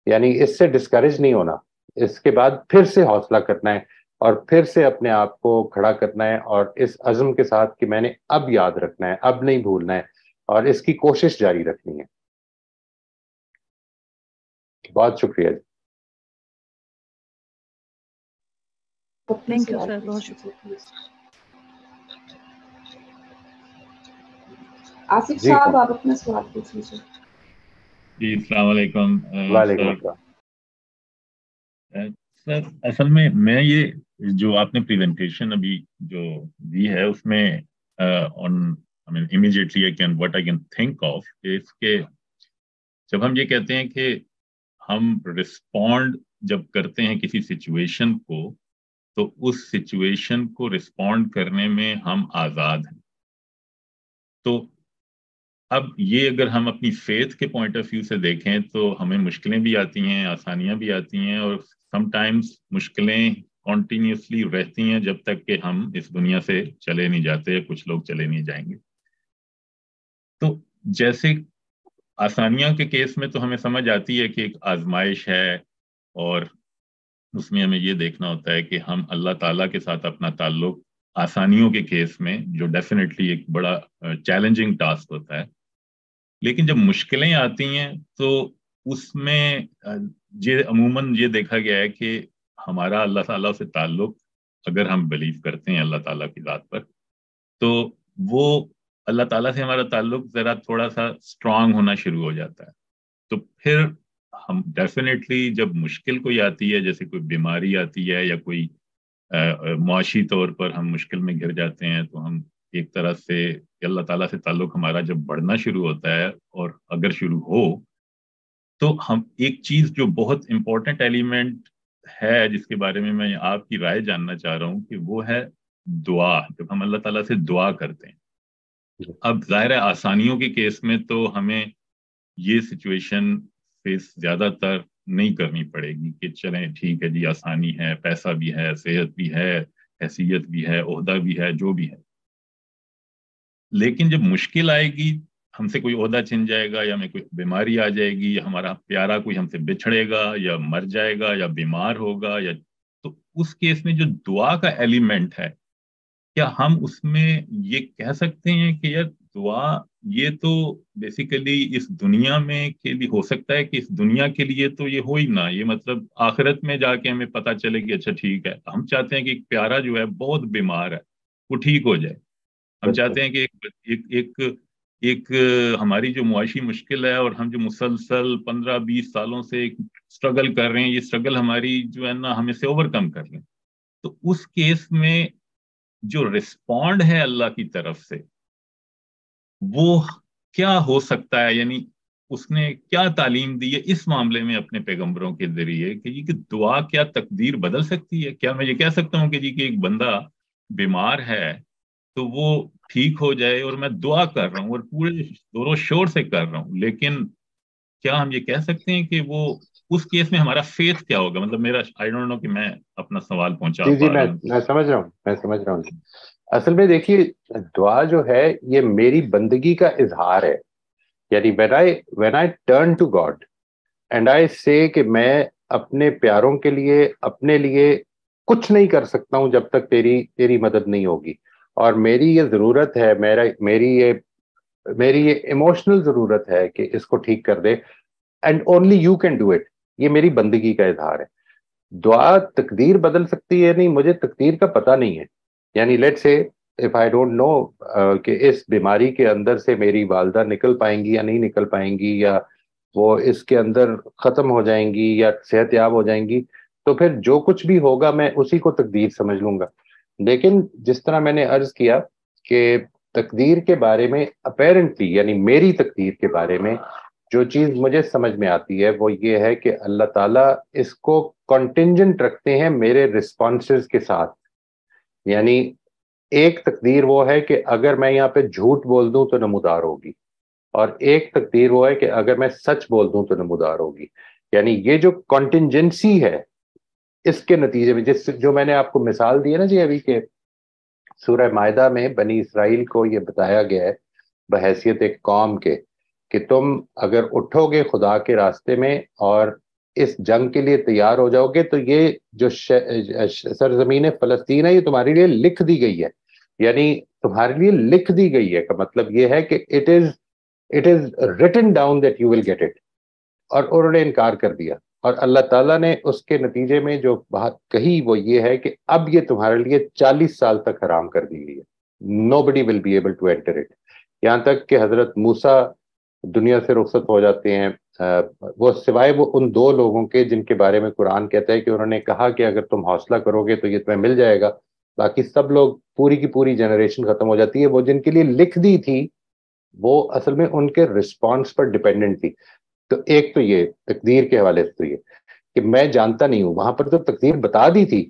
یعنی اس سے ڈسکریج نہیں ہونا، اس کے بعد پھر سے حوصلہ کرنا ہے اور پھر سے اپنے آپ کو کھڑا کرنا ہے، اور اس عزم کے ساتھ کہ میں نے اب یاد رکھنا ہے، اب نہیں بھولنا ہے، اور اس کی کوشش جاری رکھنی ہے. بہت شکریہ. تھینک یو سر، بہت شکریہ. آصف صاحب آپ اپنا سوال پوچھ لیجیے. جی السلام علیکم. وعلیکم السلام. سر اصل میں یہ جو آپ نے پریزنٹیشن ابھی جو دی ہے اس میں immediately what I can think of is کہ جب ہم یہ کہتے ہیں کہ ہم رسپونڈ جب کرتے ہیں کسی سچویشن کو، تو اس سچویشن کو رسپونڈ کرنے میں ہم آزاد ہیں. تو اب یہ اگر ہم اپنی فیتھ کے پوائنٹ آف ویو سے دیکھیں تو ہمیں مشکلیں بھی آتی ہیں، آسانیاں بھی آتی ہیں، اور سم ٹائمز مشکلیں کنٹینیوسلی رہتی ہیں جب تک کہ ہم اس دنیا سے چلے نہیں جاتے، یا کچھ لوگ چلے نہیں جائیں گے. تو جیسے آسانیاں کے کیس میں تو ہمیں سمجھ آتی ہے کہ ایک آزمائش ہے، اور اس میں ہمیں یہ دیکھنا ہوتا ہے کہ ہم اللہ تعالیٰ کے ساتھ اپنا تعلق آسانیوں کے کیس میں، جو ڈیفینیٹلی ایک بڑا چیلنجنگ ٹاسک ہوتا ہے. لیکن جب مشکلیں آتی ہیں تو اس میں عموماً یہ دیکھا گیا ہے کہ ہمارا اللہ تعالیٰ سے تعلق، اگر ہم بلیو کرتے ہیں اللہ تعالیٰ کی ذات پر، تو وہ اللہ تعالیٰ سے ہمارا تعلق ذرا تھوڑا سا اسٹرانگ ہونا شروع ہو جاتا ہے. تو پھر ہم ڈیفینیٹلی جب مشکل کوئی آتی ہے، جیسے کوئی بیماری آتی ہے یا کوئی معاشی طور پر ہم مشکل میں گر جاتے ہیں، تو ہم ایک طرح سے اللہ تعالیٰ سے تعلق ہمارا جب بڑھنا شروع ہوتا ہے، اور اگر شروع ہو تو ہم ایک چیز جو بہت امپورٹنٹ ایلیمنٹ ہے جس کے بارے میں آپ کی رائے جاننا چاہ رہا ہوں، کہ وہ ہے دعا. جب ہم اللہ تعالیٰ سے دعا کرتے ہیں، اب ظاہر ہے آسانیوں کے کیس میں تو ہمیں یہ سچویشن فیس زیادہ تر نہیں کرنی پڑے گی کہ چلیں ٹھیک ہے جی، آسانی ہے، پیسہ بھی ہے، صحت بھی ہے، حیثیت بھی ہے، عہدہ بھی ہے، جو بھی ہے. لیکن جب مشکل آئے گی، ہم سے کوئی عہدہ چھن جائے گا، یا ہمیں کوئی بیماری آ جائے گی، یا ہمارا پیارا کوئی ہم سے بچھڑے گا، یا مر جائے گا، یا بیمار ہوگا، یا تو اس کیس میں جو دعا کا ایلیمنٹ ہے، کیا ہم اس میں یہ کہہ سکتے ہیں کہ یار دعا یہ تو بیسیکلی اس دنیا میں کے لیے ہو سکتا ہے کہ اس دنیا کے لیے تو یہ ہو ہی نہ، یہ مطلب آخرت میں جا کے ہمیں پتہ چلے کہ اچھا ٹھیک ہے، ہم چاہتے ہیں کہ ایک پیارا جو ہے بہت بیمار ہے وہ ٹھیک ہو جائے. ہم چاہتے ہیں کہ ایک ہماری جو معاشی مشکل ہے، اور ہم جو مسلسل 15-20 سالوں سے اسٹرگل کر رہے ہیں، یہ اسٹرگل ہماری جو ہے نا ہم اسے اوور کم کر لیں. تو اس کیس میں جو رسپونڈ ہے اللہ کی طرف سے وہ کیا ہو سکتا ہے؟ یعنی اس نے کیا تعلیم دی ہے اس معاملے میں اپنے پیغمبروں کے ذریعے کہ جی کہ دعا کیا تقدیر بدل سکتی ہے؟ کیا میں یہ کہہ سکتا ہوں کہ جی کہ ایک بندہ بیمار ہے تو وہ ٹھیک ہو جائے، اور میں دعا کر رہا ہوں اور پورے زور و شور سے کر رہا ہوں، لیکن کیا ہم یہ کہہ سکتے ہیں کہ وہ اس کیس میں ہمارا فیتھ کیا ہوگا؟ مطلب میرا آئی ڈونٹ نو کہ میں اپنا سوال پہنچا پا رہا ہوں. میں سمجھ رہا ہوں. اصل میں دیکھیے دعا جو ہے یہ میری بندگی کا اظہار ہے. یعنی when I turn to God and I say کہ میں اپنے پیاروں کے لیے، اپنے لیے کچھ نہیں کر سکتا ہوں جب تک تیری مدد نہیں ہوگی. اور میری یہ ضرورت ہے, میری یہ ایموشنل ضرورت ہے کہ اس کو ٹھیک کر دے, and only you can do it. یہ میری بندگی کا اظہار ہے. دعا تقدیر بدل سکتی ہے نہیں, مجھے تقدیر کا پتہ نہیں ہے. یعنی لیٹ سے اف آئی ڈونٹ نو کہ اس بیماری کے اندر سے میری والدہ نکل پائیں گی یا نہیں نکل پائیں گی, یا وہ اس کے اندر ختم ہو جائیں گی یا صحت یاب ہو جائیں گی, تو پھر جو کچھ بھی ہوگا میں اسی کو تقدیر سمجھ لوں گا. لیکن جس طرح میں نے عرض کیا کہ تقدیر کے بارے میں اپیرنٹلی, یعنی میری تقدیر کے بارے میں جو چیز مجھے سمجھ میں آتی ہے وہ یہ ہے کہ اللہ تعالیٰ اس کو کنٹینجنٹ رکھتے ہیں میرے رسپانسز کے ساتھ. یعنی ایک تقدیر وہ ہے کہ اگر میں یہاں پہ جھوٹ بول دوں تو نمودار ہوگی, اور ایک تقدیر وہ ہے کہ اگر میں سچ بول دوں تو نمودار ہوگی. یعنی یہ جو کنٹینجنسی ہے اس کے نتیجے میں, جو میں نے آپ کو مثال دی ہے نا جی ابھی, کہ سورہ مائدہ میں بنی اسرائیل کو یہ بتایا گیا ہے بحیثیت ایک قوم کے کہ تم اگر اٹھو گے خدا کے راستے میں اور اس جنگ کے لیے تیار ہو جاؤ گے تو یہ جو سرزمین فلسطین ہے یہ تمہارے لیے لکھ دی گئی ہے. یعنی تمہارے لیے لکھ دی گئی ہے کا مطلب یہ ہے کہ it is written down that you will get it. اور انہوں نے انکار کر دیا, اور اللہ تعالیٰ نے اس کے نتیجے میں جو بات کہی وہ یہ ہے کہ اب یہ تمہارے لیے 40 سال تک حرام کر دی گئی ہے. Nobody will be able to enter it. یہاں تک کہ حضرت موسیٰ دنیا سے رخصت ہو جاتے ہیں, وہ سوائے وہ ان 2 لوگوں کے جن کے بارے میں قرآن کہتا ہے کہ انہوں نے کہا کہ اگر تم حوصلہ کرو گے تو یہ تمہیں مل جائے گا, باقی سب لوگ پوری کی پوری جنریشن ختم ہو جاتی ہے. وہ جن کے لیے لکھ دی تھی وہ اصل میں ان کے رسپانس پر ڈیپینڈنٹ تھی. تو ایک تو یہ تقدیر کے حوالے سے تو یہ کہ میں جانتا نہیں ہوں, وہاں پر تو تقدیر بتا دی تھی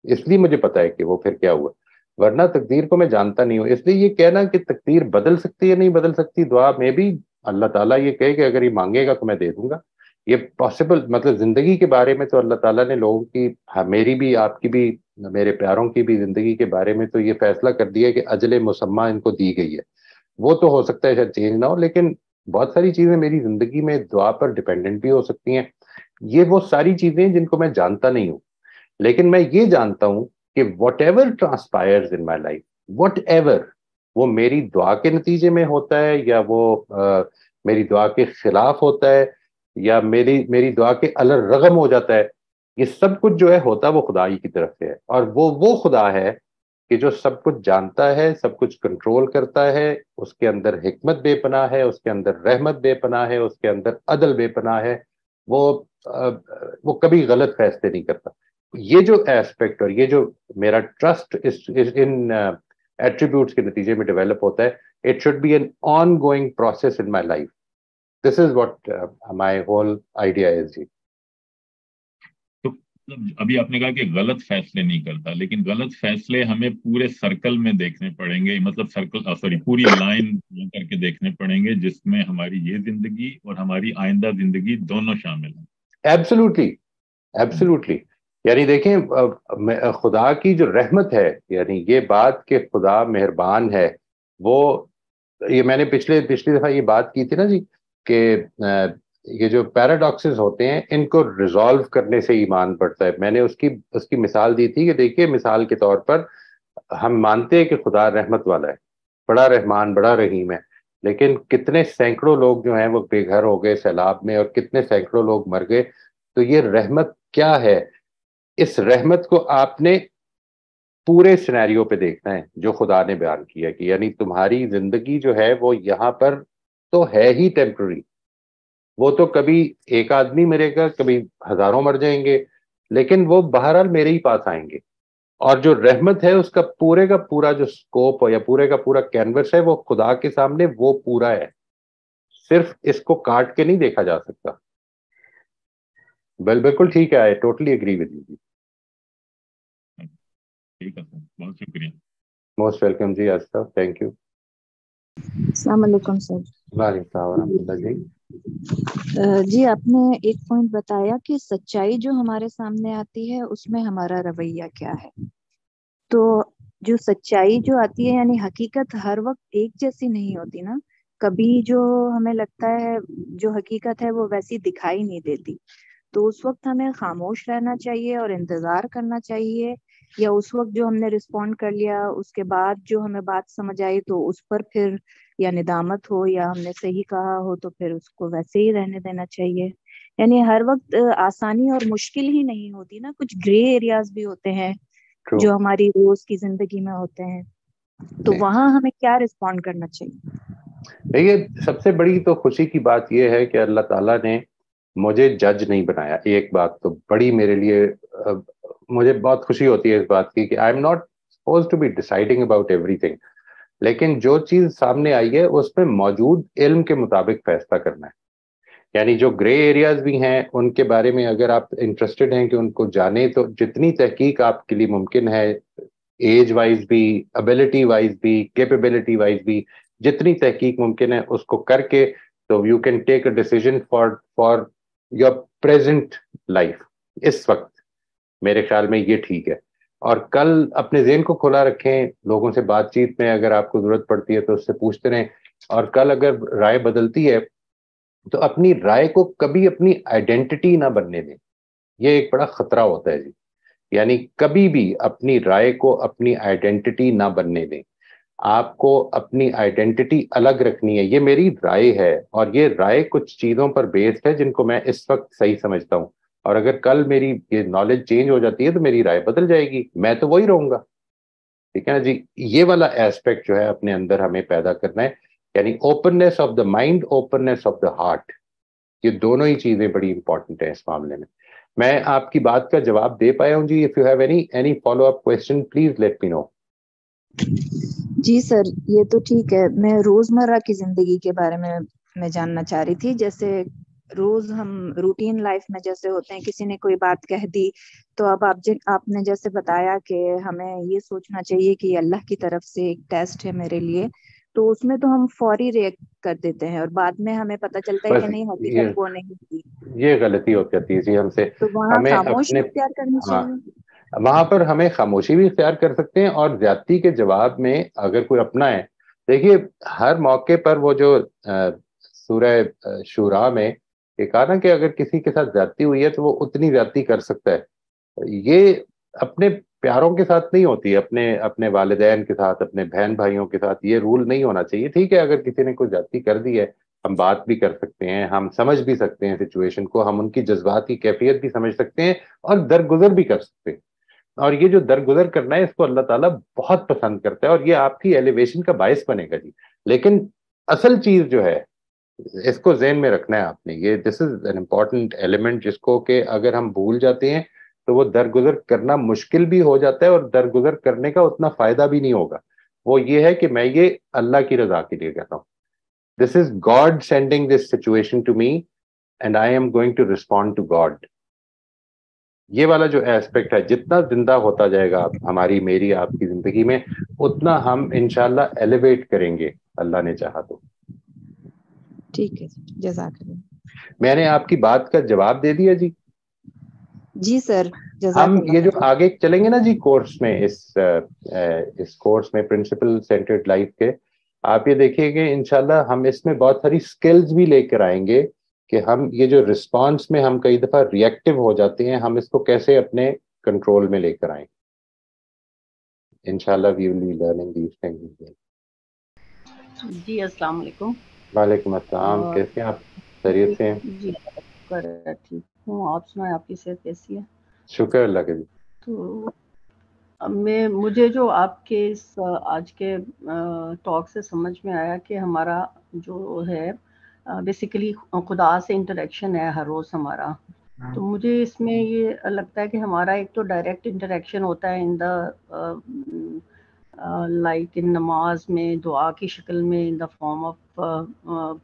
اس لیے مجھے پتا ہے کہ وہ پھر کیا ہوا, ورنہ تقدیر کو میں جانتا نہیں ہوں. اس لیے یہ کہنا کہ تقدیر بدل سکتی ہے نہیں بدل سکتی, دعا میں بھی اللہ تعالیٰ یہ کہے کہ اگر یہ مانگے گا تو میں دے دوں گا, یہ پاسبل. مطلب زندگی کے بارے میں تو اللہ تعالیٰ نے لوگوں کی, میری بھی, آپ کی بھی, میرے پیاروں کی بھی زندگی کے بارے میں تو یہ فیصلہ کر دیا کہ اجل مسمہ ان کو دی گئی ہے. وہ تو ہو سکتا ہے شاید چینج نہ ہو, لیکن بہت ساری چیزیں میری زندگی میں دعا پر ڈیپینڈنٹ بھی ہو سکتی ہیں. یہ وہ ساری چیزیں جن کو میں جانتا نہیں ہوں, لیکن میں یہ جانتا ہوں کہ whatever transpires in my life, whatever, وہ میری دعا کے نتیجے میں ہوتا ہے یا وہ میری دعا کے خلاف ہوتا ہے یا میری دعا کے الرغم ہو جاتا ہے, یہ سب کچھ جو ہے ہوتا وہ خدا ہی کی طرف سے ہے. اور وہ خدا ہے کہ جو سب کچھ جانتا ہے, سب کچھ کنٹرول کرتا ہے, اس کے اندر حکمت بے پناہ ہے, اس کے اندر رحمت بے پناہ ہے, اس کے اندر عدل بے پناہ ہے. وہ کبھی غلط فیصلے نہیں کرتا. یہ جو ایسپیکٹ اور یہ جو میرا ٹرسٹ ان ایٹریبیوٹس کے نتیجے میں ڈیولپ ہوتا ہے, it should be an ongoing process in my life. This is what my whole idea is. جی ابھی آپ نے کہا کہ غلط فیصلے نہیں کرتا, لیکن غلط فیصلے ہمیں پورے سرکل میں دیکھنے پڑیں گے, مطلب پوری لائن کر کے دیکھنے پڑیں گے جس میں ہماری یہ زندگی اور ہماری آئندہ زندگی دونوں شامل ہیں. Absolutely, absolutely. یعنی دیکھیں خدا کی جو رحمت ہے, یعنی یہ بات کہ خدا مہربان ہے, وہ یہ میں نے پچھلی دفعہ یہ بات کی تھی نا جی کہ یہ جو پیراڈاکسز ہوتے ہیں ان کو ریزالو کرنے سے ایمان بڑھتا ہے. میں نے اس کی مثال دی تھی کہ دیکھیے مثال کے طور پر ہم مانتے ہیں کہ خدا رحمت والا ہے, بڑا رحمان, بڑا رحیم ہے, لیکن کتنے سینکڑوں لوگ جو ہیں وہ بے گھر ہو گئے سیلاب میں, اور کتنے سینکڑوں لوگ مر گئے. تو یہ رحمت کیا ہے؟ اس رحمت کو آپ نے پورے سینیریو پہ دیکھنا ہے جو خدا نے بیان کیا کہ یعنی تمہاری زندگی جو ہے وہ یہاں پر تو ہے ہی ٹیمپرری. وہ تو کبھی ایک آدمی مرے گا, کبھی ہزاروں مر جائیں گے, لیکن وہ بہرحال میرے ہی پاس آئیں گے. اور جو رحمت ہے اس کا پورا جو سکوپ یا پورے کا پورا کینوس ہے وہ خدا کے سامنے وہ پورا ہے, صرف اس کو کاٹ کے نہیں دیکھا جا سکتا. بالکل ٹھیک ہے, I totally agree with you. ٹھیک ہے سر, بہت شکریہ. Most welcome ji Asif, thank you. السلام علیکم سر. وعلیکم السلام ورحمۃ اللہ. جی آپ نے ایک پوائنٹ بتایا کہ سچائی جو ہمارے سامنے آتی ہے اس میں ہمارا رویہ کیا ہے. تو جو سچائی جو آتی ہے یعنی حقیقت ہر وقت ایک جیسی نہیں ہوتی نا, کبھی جو ہمیں لگتا ہے جو حقیقت ہے وہ ویسی دکھائی نہیں دیتی, تو اس وقت ہمیں خاموش رہنا چاہیے اور انتظار کرنا چاہیے یا اس وقت جو ہم نے رسپونڈ کر لیا اس کے بعد جو ہمیں بات سمجھ آئی تو اس پر پھر یا ندامت ہو یا ہم نے صحیح کہا ہو تو پھر اس کو ویسے ہی رہنے دینا چاہیے. یعنی ہر وقت آسانی اور مشکل ہی نہیں ہوتی نا, کچھ گرے ایریاز بھی ہوتے ہیں جو ہماری روز کی زندگی میں ہوتے ہیں, تو وہاں ہمیں کیا رسپونڈ کرنا چاہیے؟ دیکھیے سب سے بڑی تو خوشی کی بات یہ ہے کہ اللہ تعالیٰ نے مجھے جج نہیں بنایا. ایک بات تو بڑی میرے لیے, مجھے بہت خوشی ہوتی ہے اس بات کی کہ I am not suppose to be deciding about everything, لیکن جو چیز سامنے آئی ہے اس میں موجود علم کے مطابق فیصلہ کرنا ہے. یعنی جو گرے ایریاز بھی ہیں ان کے بارے میں اگر آپ انٹرسٹڈ ہیں کہ ان کو جانیں تو جتنی تحقیق آپ کے لیے ممکن ہے, ایج وائز بھی, ابیلٹی وائز بھی, کیپیبلٹی وائز بھی, جتنی تحقیق ممکن ہے اس کو کر کے تو you can take a decision for your present life. اس وقت میرے خیال میں یہ ٹھیک ہے. اور کل اپنے ذہن کو کھلا رکھیں, لوگوں سے بات چیت میں اگر آپ کو ضرورت پڑتی ہے تو اس سے پوچھتے رہیں, اور کل اگر رائے بدلتی ہے تو اپنی رائے کو کبھی اپنی آئیڈینٹی نہ بننے دیں. یہ ایک بڑا خطرہ ہوتا ہے جی. یعنی کبھی بھی اپنی رائے کو اپنی آئیڈینٹی نہ بننے دیں. آپ کو اپنی آئیڈینٹی الگ رکھنی ہے. یہ میری رائے ہے اور یہ رائے کچھ چیزوں پر بیسڈ ہے جن کو میں اس وقت صحیح سمجھتا ہوں, اور اگر کل میری یہ نالج چینج ہو جاتی ہے تو میری رائے بدل جائے گی, میں تو وہی رہوں گا. ٹھیک ہے نا جی. یہ والا ایسپیکٹ جو ہے اپنے اندر ہمیں پیدا کرنا ہے, یعنی openness of the mind, openness of the heart. یہ دونوں ہی چیزیں بڑی امپورٹنٹ ہیں اس معاملے میں. میں آپ کی بات کا جواب دے پایا ہوں جی. If you have any follow up question please let me know. جی سر, یہ تو ٹھیک ہے. میں روزمرہ کی زندگی کے بارے میں جاننا چاہ رہی تھی. جیسے روز ہم روٹین لائف میں جیسے ہوتے ہیں, کسی نے کوئی بات کہہ دی تو اب آپ نے جیسے بتایا کہ ہمیں یہ سوچنا چاہیے کہ یہ اللہ کی طرف سے ایک ٹیسٹ ہے میرے لیے, تو اس میں تو ہم فوری ریئیکٹ کر دیتے ہیں اور بعد میں ہمیں پتہ چلتا ہے کہ نہیں, حقیقت وہ نہیں تھی. یہ غلطی ہو جاتی ہے جی ہم سے. تو وہاں ہمیں خاموشی اپنے اختیار کرنی چاہیے. وہاں پر ہمیں خاموشی بھی اختیار کر سکتے ہیں, اور زیادتی کے جواب میں اگر کوئی اپنا ہے, دیکھیے ہر موقع پر وہ جو سورہ شورا میں یہ کہا نا کہ اگر کسی کے ساتھ زیادتی ہوئی ہے تو وہ اتنی زیادتی کر سکتا ہے. یہ اپنے پیاروں کے ساتھ نہیں ہوتی, اپنے والدین کے ساتھ, اپنے بہن بھائیوں کے ساتھ یہ رول نہیں ہونا چاہیے. ٹھیک ہے اگر کسی نے کوئی زیادتی کر دی ہے, ہم بات بھی کر سکتے ہیں, ہم سمجھ بھی سکتے ہیں سچویشن کو, ہم ان کی جذبات کی کیفیت بھی سمجھ سکتے ہیں اور درگزر بھی کر سکتے ہیں. اور یہ جو درگزر کرنا ہے اس کو اللہ تعالیٰ بہت پسند کرتا ہے, اور یہ آپ کی ایلیویشن کا باعث بنے گا جی. لیکن اصل چیز جو ہے اس کو ذہن میں رکھنا ہے آپ نے, یہ دس از این امپورٹنٹ ایلیمنٹ, جس کو کہ اگر ہم بھول جاتے ہیں تو وہ درگزر کرنا مشکل بھی ہو جاتا ہے, اور درگزر کرنے کا اتنا فائدہ بھی نہیں ہوگا. وہ یہ ہے کہ میں یہ اللہ کی رضا کے لیے کہتا ہوں. This is God sending this situation to me and I am going to respond to God. یہ والا جو ایسپیکٹ ہے, جتنا زندہ ہوتا جائے گا ہماری میری آپ کی زندگی میں, اتنا ہم انشاءاللہ ایلیویٹ کریں گے اللہ نے چاہا تو. ٹھیک ہے, جزاک اللہ. میں نے آپ کی بات کا جواب دے دیا جی. جی سر, ہم یہ جو آگے چلیں گے نا جی کورس میں, اس کورس میں پرنسپل سینٹرڈ لائف کے, آپ یہ دیکھیے کہ انشاءاللہ ہم اس میں بہت ساری سکلز بھی لے کر آئیں گے کہ ہم یہ جو رسپانس میں ہم کئی دفعہ ریئیکٹیو ہو جاتے ہیں, ہم اس کو کیسے اپنے کنٹرول میں لے کر آئیں. انشاءاللہ we will be learning these things. جی السلام علیکم. وعلیکم السلام. کیسے ہیں آپ؟ خیریت سے ہیں؟ جی ٹھیک ہوں, آپ سنائیں آپ کی صحت کیسی ہے؟ شکر اللہ کا. تو مجھے جو آپ کے اس آج کے ٹاک سے سمجھ میں آیا کہ ہمارا جو ہے بیسیکلی خدا سے انٹریکشن ہے ہر روز ہمارا. تو مجھے اس میں یہ لگتا ہے کہ ہمارا ایک تو ڈائریکٹ انٹریکشن ہوتا ہے ان دا لائک ان نماز میں, دعا کی شکل میں, ان دا فارم آف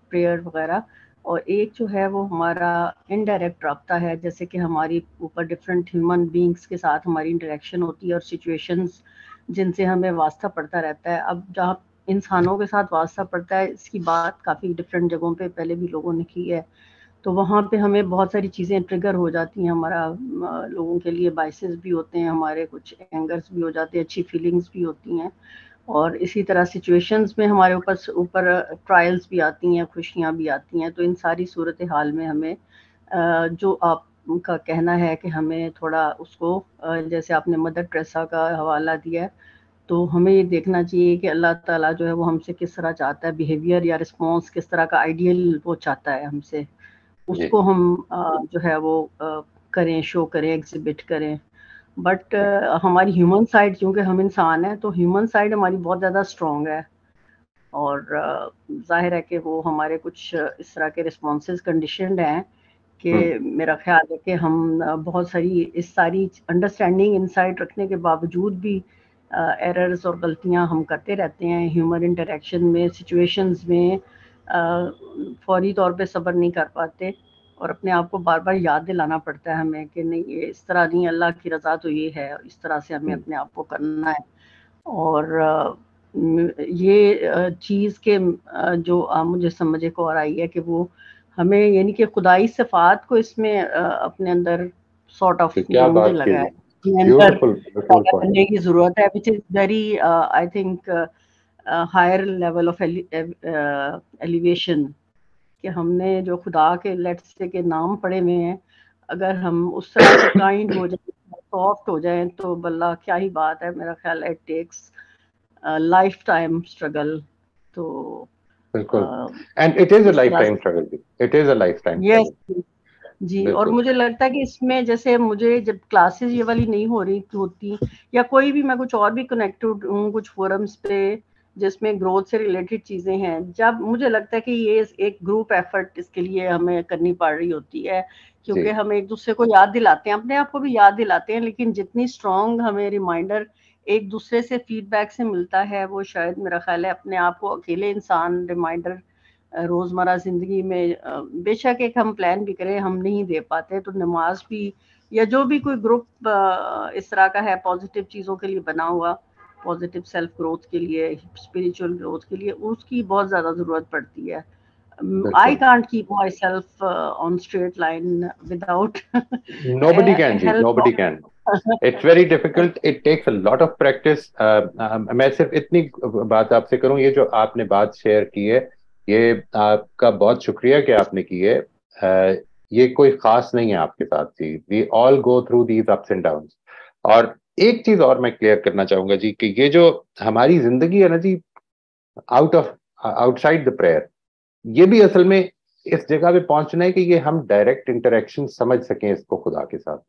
پریئر وغیرہ, اور ایک جو ہے وہ ہمارا انڈائریکٹ رابطہ ہے, جیسے کہ ہماری اوپر ڈفرینٹ ہیومن بینگس کے ساتھ ہماری انٹریکشن ہوتی ہے اور سچویشنز جن سے ہمیں واسطہ پڑتا رہتا ہے. اب جہاں انسانوں کے ساتھ واسطہ پڑتا ہے, اس کی بات کافی ڈفرینٹ جگہوں پہ پہلے بھی لوگوں نے کی ہے, تو وہاں پہ ہمیں بہت ساری چیزیں ٹریگر ہو جاتی ہیں, ہمارا لوگوں کے لیے بائسز بھی ہوتے ہیں, ہمارے کچھ اینگرز بھی ہو جاتے ہیں, اچھی فیلنگز بھی ہوتی ہیں, اور اسی طرح سچویشنز میں ہمارے اوپر ٹرائلز بھی آتی ہیں, خوشیاں بھی آتی ہیں. تو ان ساری صورتحال میں ہمیں جو آپ کا کہنا ہے کہ ہمیں تھوڑا اس کو جیسے آپ نے مدر ٹریسا کا حوالہ دیا ہے، تو ہمیں یہ دیکھنا چاہیے کہ اللہ تعالیٰ جو ہے وہ ہم سے کس طرح چاہتا ہے، بیہیویئر یا رسپانس کس طرح کا آئیڈیل وہ چاہتا ہے ہم سے، اس کو ہم جو ہے وہ کریں، شو کریں، ایگزیبٹ کریں. بٹ ہماری ہیومن سائڈ، کیونکہ ہم انسان ہیں تو ہیومن سائڈ ہماری بہت زیادہ اسٹرانگ ہے، اور ظاہر ہے کہ وہ ہمارے کچھ اس طرح کے رسپانسز کنڈیشنڈ ہیں کہ میرا خیال ہے کہ ہم بہت ساری انڈرسٹینڈنگ انسائٹ رکھنے کے باوجود بھی ایررز اور غلطیاں ہم کرتے رہتے ہیں ہیومن انٹریکشن میں، سچویشنز میں فوری طور پہ صبر نہیں کر پاتے، اور اپنے آپ کو بار بار یاد دلانا پڑتا ہے ہمیں کہ نہیں، یہ اس طرح نہیں، اللہ کی رضا تو یہ ہے، اس طرح سے ہمیں اپنے آپ کو کرنا ہے. اور یہ چیز کے جو مجھے سمجھے کو اور آئی ہے کہ وہ ہمیں یعنی کہ خدائی صفات کو اس میں اپنے اندر سارٹ آف جو مجھے لگا ہے اندر پیدا کرنے کی ضرورت ہے، which is very I think higher level of elevation، کہ ہم نے جو خدا کے لیٹس سے کے نام پڑے ہوئے ہیں، اگر ہم اس طرح سے کائنڈ ہو جائیں، سافٹ ہو جائیں، تو بلّہ کیا ہی بات ہے. میرا خیال ہے it takes lifetime struggle. تو بالکل، and it is a lifetime struggle, it is a lifetime struggle. جی. اور مجھے لگتا ہے کہ اس میں جیسے مجھے جب کلاسز یہ والی نہیں ہوتی یا کوئی بھی میں کچھ اور بھی کنیکٹڈ ہوں کچھ فورمز پہ جس میں گروتھ سے ریلیٹڈ چیزیں ہیں، جب مجھے لگتا ہے کہ یہ ایک گروپ ایفرٹ اس کے لیے ہمیں کرنی پڑ رہی ہوتی ہے، کیونکہ ہم ایک دوسرے کو یاد دلاتے ہیں، اپنے آپ کو بھی یاد دلاتے ہیں، لیکن جتنی اسٹرانگ ہمیں ریمائنڈر ایک دوسرے سے فیڈ بیک سے ملتا ہے، وہ شاید میرا خیال ہے اپنے آپ کو اکیلے انسان ریمائنڈر روزمرہ زندگی میں بے شک ایک ہم پلان بھی کریں ہم نہیں دے پاتے، تو نماز بھی یا جو بھی کوئی گروپ اس طرح کا ہے پازیٹیو چیزوں کے لیے بنا ہوا، پازیٹیو سیلف گروتھ کے لیے، اسپریچول گروتھ کے لیے، اس کی بہت زیادہ ضرورت پڑتی ہے. I can't keep myself on straight line without nobody can ji, nobody can. It's very difficult, it takes a lot of practice. میں صرف اتنی بات آپ سے کروں، یہ جو آپ نے بات شیئر کی ہے، یہ آپ کا بہت شکریہ کہ آپ نے کی ہے. یہ کوئی خاص نہیں ہے آپ کے ساتھ جی، we all go through these ups and downs. اور ایک چیز اور میں کلیئر کرنا چاہوں گا جی کہ یہ جو ہماری زندگی ہے نا جی، آؤٹ سائڈ دا پریئر، یہ بھی اصل میں اس جگہ پہ پہنچنا ہے کہ یہ ہم ڈائریکٹ انٹریکشن سمجھ سکیں اس کو خدا کے ساتھ.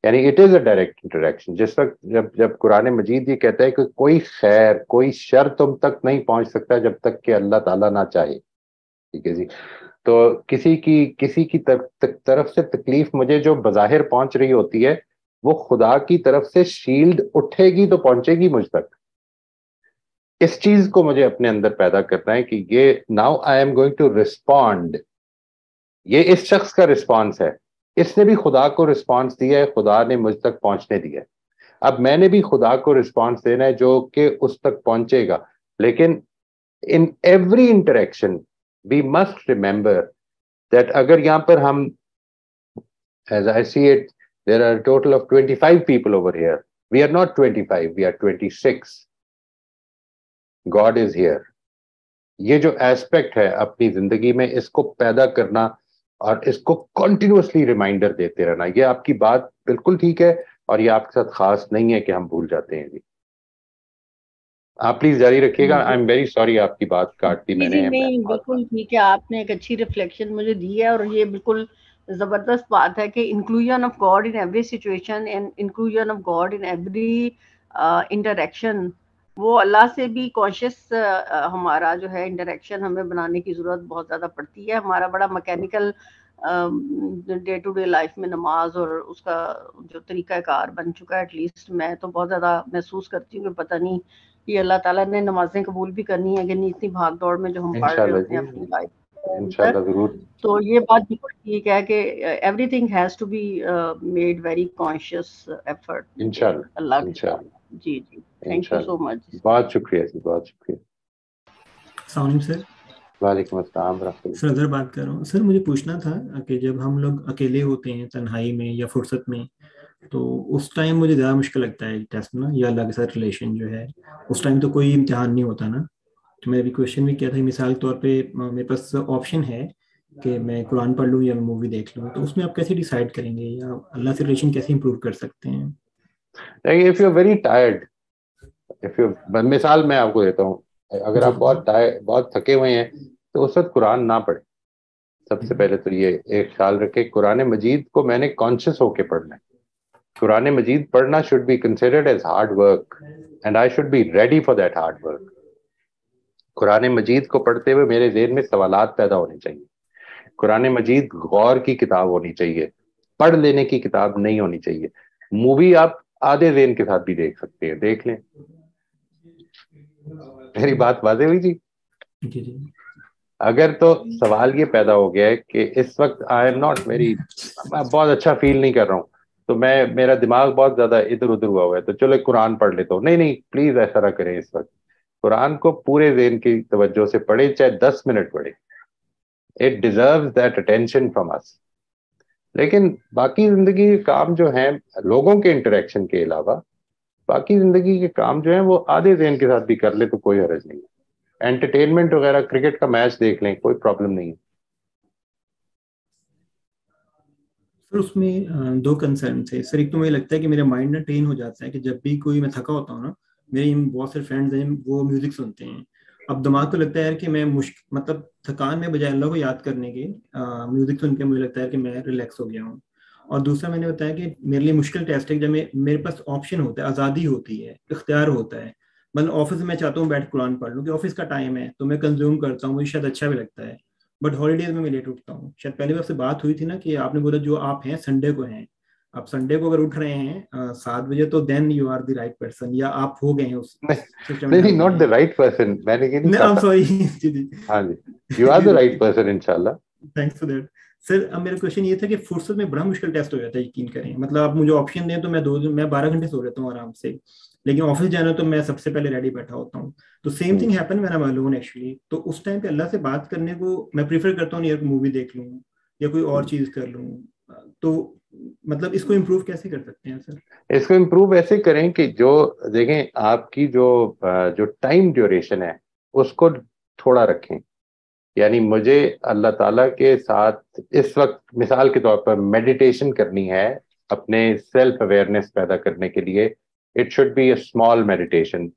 یعنی it is a direct interaction. جس وقت جب قرآن مجید یہ کہتا ہے کہ کوئی خیر کوئی شر تم تک نہیں پہنچ سکتا جب تک کہ اللہ تعالیٰ نہ چاہے، ٹھیک ہے جی. تو کسی کی طرف سے تکلیف مجھے جو بظاہر پہنچ رہی ہوتی ہے، وہ خدا کی طرف سے شیلڈ اٹھے گی تو پہنچے گی مجھ تک. اس چیز کو مجھے اپنے اندر پیدا کرنا ہے کہ یہ now I am going to respond. یہ اس شخص کا رسپانس ہے، اس نے بھی خدا کو رسپانس دیا ہے، خدا نے مجھ تک پہنچنے دیا ہے. اب میں نے بھی خدا کو رسپانس دینا ہے جو کہ اس تک پہنچے گا. لیکن in every interaction we must remember that اگر یہاں پر ہم as I see it there are a total of 25 people over here. We are not 25, we are 26. God is here. یہ جو ایسپیکٹ ہے اپنی زندگی میں، اس کو پیدا کرنا اور اس کو کنٹینیوسلی ریمائنڈر دیتے رہنا، یہ آپ کی بات بالکل ٹھیک ہے، اور یہ آپ کے ساتھ خاص نہیں ہے کہ ہم بھول جاتے ہیں. جی آپ پلیز جاری رکھیے گا. آئی ایم ویری سوری آپ کی بات کاٹ دی میں نے. نہیں بالکل ٹھیک ہے، آپ نے ایک اچھی ریفلیکشن مجھے دی ہے، اور یہ بالکل زبردست بات ہے کہ inclusion of God in every situation and inclusion of God in every interaction. وہ اللہ سے بھی کانشیس ہمارا جو ہے انٹریکشن ہمیں بنانے کی ضرورت بہت زیادہ پڑتی ہے. ہمارا بڑا mechanical day to day life میں نماز اور اس کا جو طریقہ کار بن چکا ہے، ایٹ لیسٹ میں تو بہت زیادہ محسوس کرتی ہوں کہ پتہ نہیں یہ اللہ تعالیٰ نے نمازیں قبول بھی کرنی ہے کہ نہیں، اتنی بھاگ دوڑ میں جو ہم پڑھ رہے ہوتے ہیں اپنی لائف. انشاءاللہ ضرور. تو یہ بات بالکل ٹھیک ہے کہ everything has to be made very conscious effort. انشاءاللہ اللہ کے ساتھ. جی تھینک یو سو مچ. بہت شکریہ جی، بہت شکریہ. السلام علیکم سر. وعلیکم السلام رحمۃ اللہ. سر اظہر بات کر رہا ہوں. سر مجھے پوچھنا تھا کہ جب ہم لوگ اکیلے ہوتے ہیں تنہائی میں یا فرصت میں، تو اس ٹائم مجھے زیادہ مشکل لگتا ہے ٹیسٹ نا، یا اللہ کے ساتھ ریلیشن جو ہے، اس ٹائم تو کوئی امتحان نہیں ہوتا نا. تو میں ابھی کوشچن بھی کیا تھا، مثال کے طور پہ میرے پاس آپشن ہے کہ میں قرآن پڑھ لوں یا میں مووی دیکھ لوں, تو اس میں آپ کیسے ڈیسائیڈ کریں گے یا اللہ سے ریلیشن کیسے امپروو کر سکتے ہیں؟ if you're very tired, مثال میں آپ کو دیتا ہوں, اگر آپ بہت تھکے ہوئے ہیں تو اس وقت قرآن نہ پڑھیں. سب سے پہلے تو یہ ایک خیال رکھے, قرآن مجید کو میں نے کانشیس ہو کے پڑھنا ہے. قرآن مجید پڑھنا should be considered as hard work and I should be ready for that hard work. قرآن مجید کو پڑھتے ہوئے میرے ذہن میں سوالات پیدا ہونے چاہیے. قرآن مجید غور کی کتاب ہونی چاہیے, پڑھ لینے کی کتاب نہیں ہونی چاہیے. مووی آپ آدھے ذہن کے ساتھ بھی دیکھ سکتے ہیں, دیکھ لیں. میری بات واضح ہوئی جی؟ اگر تو سوال یہ پیدا ہو گیا ہے کہ اس وقت آئی ایم ناٹ ویری, میں بہت اچھا فیل نہیں کر رہا ہوں, تو میرا دماغ بہت زیادہ ادھر ادھر ہوا ہے, تو چلو قرآن پڑھ لیتا ہوں. نہیں, پلیز ایسا نہ کریں. اس وقت قرآن کو پورے ذہن کی توجہ سے پڑھے, چاہے 10 منٹ پڑھے. It deserves that attention from us. لیکن باقی زندگی کے کام جو ہیں, لوگوں کے انٹریکشن کے علاوہ باقی زندگی کے کام جو ہیں وہ آدھے ذہن کے ساتھ بھی کر لے تو کوئی حرج نہیں ہے. انٹرٹینمنٹ وغیرہ, کرکٹ کا میچ دیکھ لیں, کوئی پرابلم نہیں ہے. سر اس میں 2 کنسرن تھے سر. ایک تو مجھے لگتا ہے کہ میرا مائنڈ نا ٹرین ہو جاتا ہے کہ جب بھی کوئی میں تھکا ہوتا ہوں نا, میرے بہت سے فرینڈز ہیں وہ میوزک سنتے ہیں. اب دماغ کو لگتا ہے کہ میں مطلب تھکان میں بجائے اللہ کو یاد کرنے کے میوزک سن کے مجھے لگتا ہے کہ میں ریلیکس ہو گیا ہوں. اور دوسرا میں نے بتایا کہ میرے لیے مشکل ٹیسٹ ہے جب میرے پاس آپشن ہوتا ہے, آزادی ہوتی ہے, اختیار ہوتا ہے. مطلب آفس میں چاہتا ہوں بیٹھ قرآن پڑھ لوں کہ آفس کا ٹائم ہے تو میں کنزیوم کرتا ہوں, مجھے شاید اچھا بھی لگتا ہے. بٹ ہالیڈیز میں لیٹ اٹھتا ہوں. شاید پہلے آپ سے بات ہوئی تھی نا کہ آپ نے بولا جو آپ ہیں سنڈے کو ہیں, آپ سنڈے کو اگر اٹھ رہے ہیں 7 بجے تو then you are the right person, یا آپ ہو گئے ہیں اس سسٹم. نہیں, ناٹ دی رائٹ پرسن, میں نے نہیں کہا. سوری. ہاں جی, you are the right person انشاءاللہ. Thanks for that. سر اب میرا کوشچن یہ تھا کہ فرصت میں بڑا مشکل ٹیسٹ ہو جاتا ہے, یقین کریں. مطلب آپ مجھے آپشن دیں تو میں 12 گھنٹے سو رہتا ہوں آرام سے, لیکن آفس جانا تو میں سب سے پہلے ریڈی بیٹھا ہوتا ہوں. تو same thing happen when I am alone actually. تو اس ٹائم پہ اللہ سے بات کرنے کو میں پریفر کرتا ہوں, یا مووی دیکھ لوں یا کوئی اور چیز کر لوں. تو مطلب اس کو امپروو کیسے کر سکتے ہیں سر؟ اس کو امپروو ایسے کریں کہ جو دیکھیں آپ کی جو ٹائم ڈیوریشن ہے اس کو تھوڑا رکھیں. یعنی مجھے اللہ تعالیٰ کے ساتھ اس وقت مثال کے طور پر میڈیٹیشن کرنی ہے اپنے سیلف اویئرنیس پیدا کرنے کے لیے. It should be a small meditation.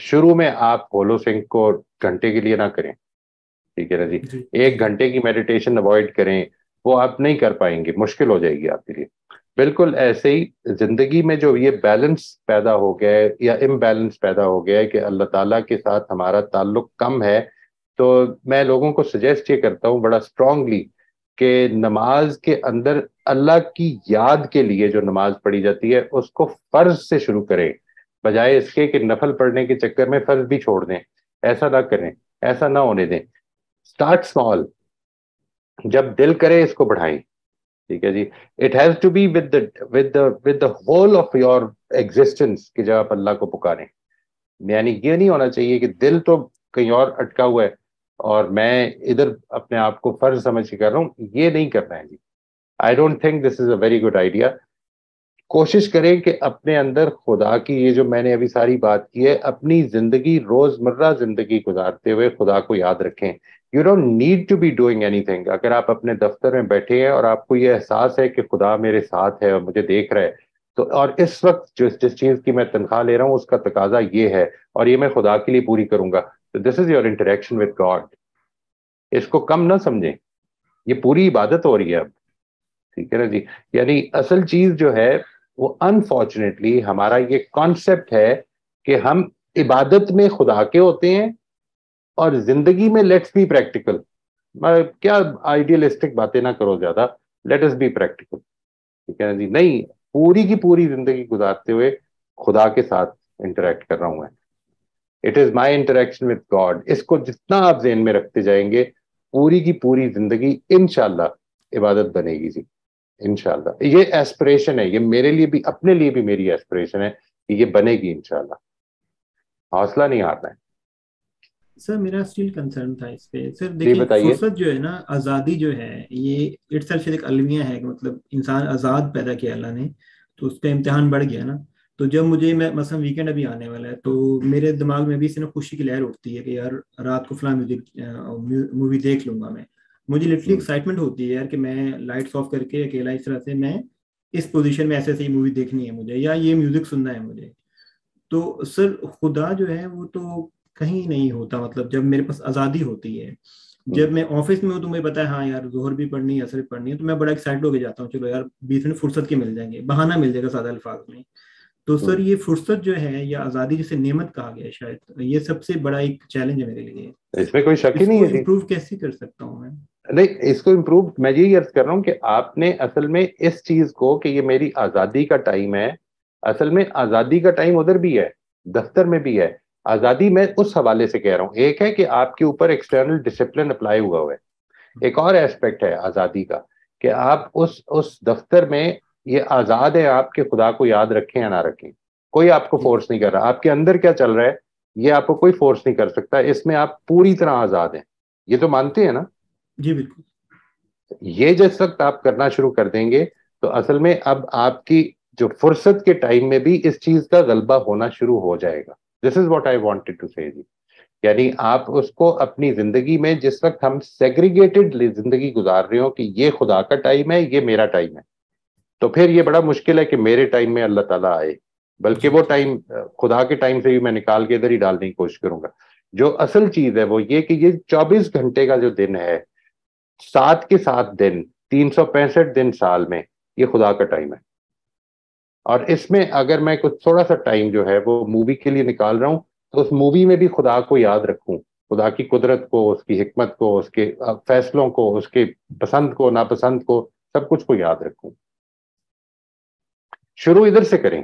شروع میں آپ ہولو سنک کو گھنٹے کے لیے نہ کریں, ٹھیک ہے نا جی. 1 گھنٹے کی میڈیٹیشن اوائڈ کریں, وہ آپ نہیں کر پائیں گے, مشکل ہو جائے گی آپ کے لیے. بالکل ایسے ہی زندگی میں جو یہ بیلنس پیدا ہو گیا ہے یا امبیلنس پیدا ہو گیا ہے کہ اللہ تعالیٰ کے ساتھ ہمارا تعلق کم ہے, تو میں لوگوں کو سجیسٹ یہ کرتا ہوں بڑا اسٹرانگلی کہ نماز کے اندر اللہ کی یاد کے لیے جو نماز پڑھی جاتی ہے اس کو فرض سے شروع کریں, بجائے اس کے کہ نفل پڑھنے کے چکر میں فرض بھی چھوڑ دیں. ایسا نہ کریں, ایسا نہ ہونے دیں. اسٹارٹ اسمال, جب دل کرے اس کو بڑھائیں, ٹھیک ہے جی. It has to be with the whole of your existence کہ جب آپ اللہ کو پکاریں. یعنی یہ نہیں ہونا چاہیے کہ دل تو کہیں اور اٹکا ہوا ہے اور میں ادھر اپنے آپ کو فرض سمجھ کے کر رہا ہوں. یہ نہیں کرنا ہے جی. I don't think this is a very good idea. کوشش کریں کہ اپنے اندر خدا کی یہ جو میں نے ابھی ساری بات کی ہے, اپنی زندگی روزمرہ زندگی گزارتے ہوئے خدا کو یاد رکھیں. You don't need to be doing anything. اگر آپ اپنے دفتر میں بیٹھے ہیں اور آپ کو یہ احساس ہے کہ خدا میرے ساتھ ہے اور مجھے دیکھ رہا ہے, تو اور اس وقت جس چیز کی میں تنخواہ لے رہا ہوں اس کا تقاضا یہ ہے اور یہ میں خدا کے لیے پوری کروں گا, تو this is your interaction with God. اس کو کم نہ سمجھیں, یہ پوری عبادت ہو رہی ہے اب, ٹھیک ہے نا جی. یعنی اصل چیز جو ہے وہ انفارچونیٹلی ہمارا یہ کانسیپٹ ہے کہ ہم عبادت میں خدا کے ہوتے ہیں اور زندگی میں لیٹس بی پریکٹیکل. کیا آئیڈیلسٹک باتیں نہ کرو زیادہ, لیٹ اس بی پریکٹیکل, ٹھیک ہے نا جی. نہیں, پوری کی پوری زندگی گزارتے ہوئے خدا کے ساتھ انٹریکٹ کر رہا ہوں میں. It is my interaction with God. اس کو جتنا آپ ذہن میں رکھتے جائیں گے پوری کی پوری زندگی انشاءاللہ عبادت بنے گی جی, انشاءاللہ. یہ ایسپریشن ہے, یہ میرے لیے بھی, اپنے لیے بھی میری ایسپریشن ہے کہ یہ بنے گی انشاءاللہ. حوصلہ نہیں ہارنا ہے. سر میرا اسٹل کنسرن تھا اس پہ. سر دیکھیں فرصت جو ہے نا, آزادی جو ہے, یہ اٹ سیلف ایک المیہ ہے کہ مطلب انسان آزاد پیدا کیا اللہ نے, تو اس کا امتحان بڑھ گیا نا. تو جب مجھے میں مثلا ویکینڈ ابھی آنے والا ہے تو میرے دماغ میں بھی اس نے خوشی کی لہر اٹھتی ہے کہ یار رات کو فلاں مووی دیکھ لوں گا میں. مجھے لٹرلی ایکسائٹمنٹ ہوتی ہے یار کہ میں لائٹس آف کر کے اکیلا اس طرح سے میں اس پوزیشن میں ایسے ایسی مووی دیکھنی ہے مجھے یا یہ میوزک سننا ہے مجھے. تو سر خدا جو ہے وہ تو کہیں نہیں ہوتا, مطلب جب میرے پاس آزادی ہوتی ہے, جب میں آفس میں ہوں تو مجھے پتا ہے ہاں یار ظہر بھی پڑھنی ہے, عصر بھی پڑھنی ہے, تو میں بڑا ایکسائٹ ہو کے جاتا ہوں, چلو یار 20 منٹ فرصت کے مل جائیں گے, بہانہ مل جائے گا سادہ الفاظ میں. تو سر یہ فرصت جو ہے یا آزادی جسے نعمت کہا گیا ہے شاید, یہ سب سے بڑا ایک چیلنج ہے میرے لیے. اس میں کوئی شک ہی نہیں ہے. اس کو امپروو کیسے کر سکتا ہوں میں؟ نہیں, اس کو امپروو میں یہی عرض کر رہا ہوں کہ آپ نے اصل میں اس چیز کو کہ یہ میری آزادی کا ٹائم ہے, اصل میں آزادی کا ٹائم ادھر بھی ہے, دفتر میں بھی ہے. آزادی میں اس حوالے سے کہہ رہا ہوں, ایک ہے کہ آپ کے اوپر ایکسٹرنل ڈسپلن اپلائی ہوا ہے, ایک اور ایسپیکٹ ہے آزادی کا کہ آپ اس دفتر میں یہ آزاد ہے آپ کے خدا کو یاد رکھیں یا نہ رکھیں, کوئی آپ کو فورس نہیں کر رہا. آپ کے اندر کیا چل رہا ہے یہ آپ کو کوئی فورس نہیں کر سکتا, اس میں آپ پوری طرح آزاد ہیں. یہ تو مانتے ہیں نا؟ جی بالکل. یہ جس وقت آپ کرنا شروع کر دیں گے تو اصل میں اب آپ کی جو فرصت کے ٹائم میں بھی اس چیز کا غلبہ ہونا شروع ہو جائے گا. This is what I wanted to say جی. یعنی آپ اس کو اپنی زندگی میں جس وقت ہم سیگریگیٹڈ زندگی گزار رہے ہو کہ یہ خدا کا ٹائم ہے یہ میرا ٹائم ہے, تو پھر یہ بڑا مشکل ہے کہ میرے ٹائم میں اللہ تعالیٰ آئے, بلکہ وہ ٹائم خدا کے ٹائم سے بھی میں نکال کے ادھر ہی ڈالنے کی کوشش کروں گا. جو اصل چیز ہے وہ یہ کہ یہ 24 گھنٹے کا جو دن ہے, 7 کے 7 دن, 365 دن سال میں, یہ خدا کا ٹائم ہے. اور اس میں اگر میں کچھ تھوڑا سا ٹائم جو ہے وہ مووی کے لیے نکال رہا ہوں تو اس مووی میں بھی خدا کو یاد رکھوں, خدا کی قدرت کو, اس کی حکمت کو, اس کے فیصلوں کو, اس کے پسند کو ناپسند کو, سب کچھ کو یاد رکھوں. شروع ادھر سے کریں,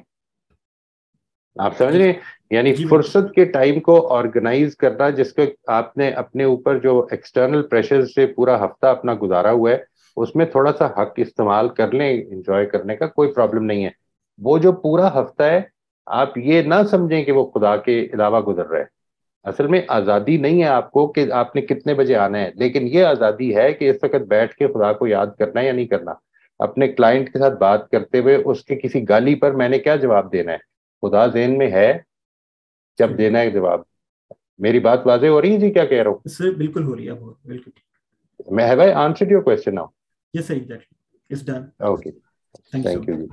آپ سمجھ رہے ہیں؟ یعنی فرصت کے ٹائم کو آرگنائز کرنا, جس کو آپ نے اپنے اوپر جو ایکسٹرنل پریشر سے پورا ہفتہ اپنا گزارا ہوا ہے اس میں تھوڑا سا حق استعمال کر لیں, انجوائے کرنے کا کوئی پرابلم نہیں ہے. وہ جو پورا ہفتہ ہے آپ یہ نہ سمجھیں کہ وہ خدا کے علاوہ گزر رہا ہے. اصل میں آزادی نہیں ہے آپ کو کہ آپ نے کتنے بجے آنا ہے, لیکن یہ آزادی ہے کہ اس وقت بیٹھ کے خدا کو یاد کرنا ہے یا نہیں کرنا. اپنے کلائنٹ کے ساتھ بات کرتے ہوئے اس کے کسی گالی پر میں نے کیا جواب دینا ہے, خدا ذہن میں ہے جب دینا ہے جواب. میری بات واضح ہو رہی ہے جی کیا کہہ رہا ہوں؟ سر بالکل ہو رہی ہے, بالکل. میں have I answered your question now? Yes sir, exactly. It's done. Okay. Thank you.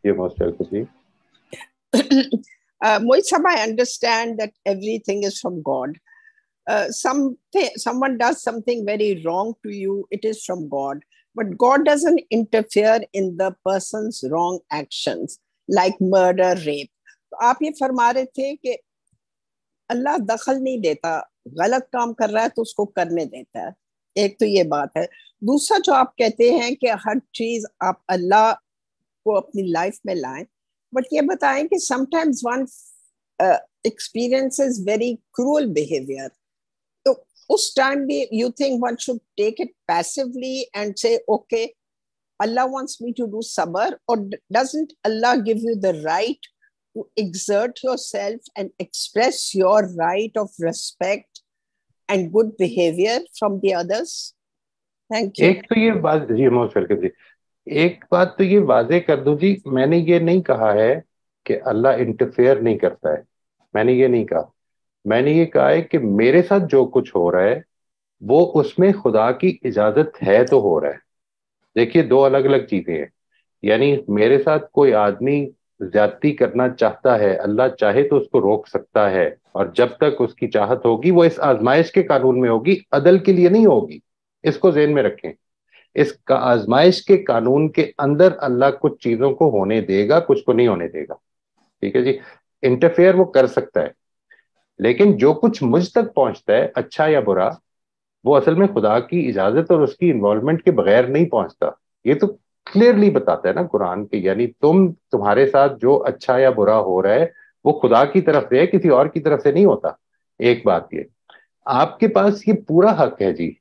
You're most welcome ji. Mohit, I understand that everything is from God. Someone does something very wrong to you, it is from God. But God doesn't interfere in the person's wrong actions, like murder, rape. تو آپ یہ فرما رہے تھے کہ اللہ دخل نہیں دیتا, غلط کام کر رہا ہے تو اس کو کرنے دیتا ہے. ایک تو یہ بات ہے. دوسرا جو آپ کہتے ہیں کہ ہر چیز آپ اللہ کو اپنی لائف میں لائیں, بٹ یہ بتائیں کہ sometimes one experiences very cruel behaviour, تو اس ٹائم بھی you think one should take it passively and say okay Allah wants me to do sabr, or doesn't Allah give you the right to exert yourself and express your right of respect and good behavior from the others? Thank you. ایک تو یہ بات جی most welcome جی, ایک بات تو یہ واضح کر دوں جی, میں نے یہ نہیں کہا ہے کہ اللہ انٹرفیئر نہیں کرتا ہے, میں نے یہ نہیں کہا. میں نے یہ کہا ہے کہ میرے ساتھ جو کچھ ہو رہا ہے وہ اس میں خدا کی اجازت ہے تو ہو رہا ہے. دیکھیے دو الگ الگ چیزیں ہیں. یعنی میرے ساتھ کوئی آدمی زیادتی کرنا چاہتا ہے, اللہ چاہے تو اس کو روک سکتا ہے, اور جب تک اس کی چاہت ہوگی وہ اس آزمائش کے قانون میں ہوگی, عدل کے لیے نہیں ہوگی. اس کو ذہن میں رکھیں. اس کا آزمائش کے قانون کے اندر اللہ کچھ چیزوں کو ہونے دے گا, کچھ کو نہیں ہونے دے گا. ٹھیک ہے جی. انٹرفیئر وہ کر سکتا ہے, لیکن جو کچھ مجھ تک پہنچتا ہے اچھا یا برا, وہ اصل میں خدا کی اجازت اور اس کی انوالومنٹ کے بغیر نہیں پہنچتا. یہ تو کلیئرلی بتاتا ہے نا قرآن کہ یعنی تمہارے ساتھ جو اچھا یا برا ہو رہا ہے وہ خدا کی طرف سے ہے, کسی اور کی طرف سے نہیں ہوتا. ایک بات یہ, آپ کے پاس یہ پورا حق ہے جی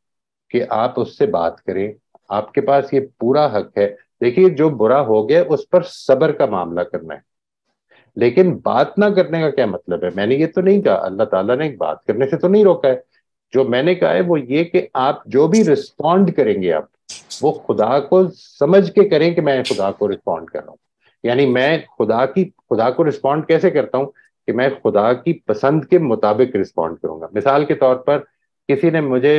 کہ آپ اس سے بات کریں, آپ کے پاس یہ پورا حق ہے. دیکھیے جو برا ہو گیا اس پر صبر کا معاملہ کرنا ہے, لیکن بات نہ کرنے کا کیا مطلب ہے؟ میں نے یہ تو نہیں کہا, اللہ تعالیٰ نے بات کرنے سے تو نہیں روکا ہے. جو میں نے کہا ہے وہ یہ کہ آپ جو بھی رسپونڈ کریں گے آپ وہ خدا کو سمجھ کے کریں کہ میں خدا کو رسپونڈ کر رہا ہوں. یعنی میں خدا کو رسپونڈ کیسے کرتا ہوں کہ میں خدا کی پسند کے مطابق رسپونڈ کروں گا. مثال کے طور پر کسی نے مجھے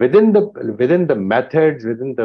within the methods, within the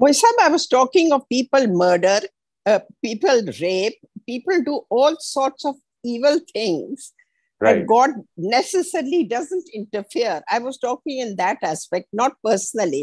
Moisab, I was talking of people murder, people rape, people do all sorts of evil things. Right. And God necessarily doesn't interfere. I was talking in that aspect, not personally.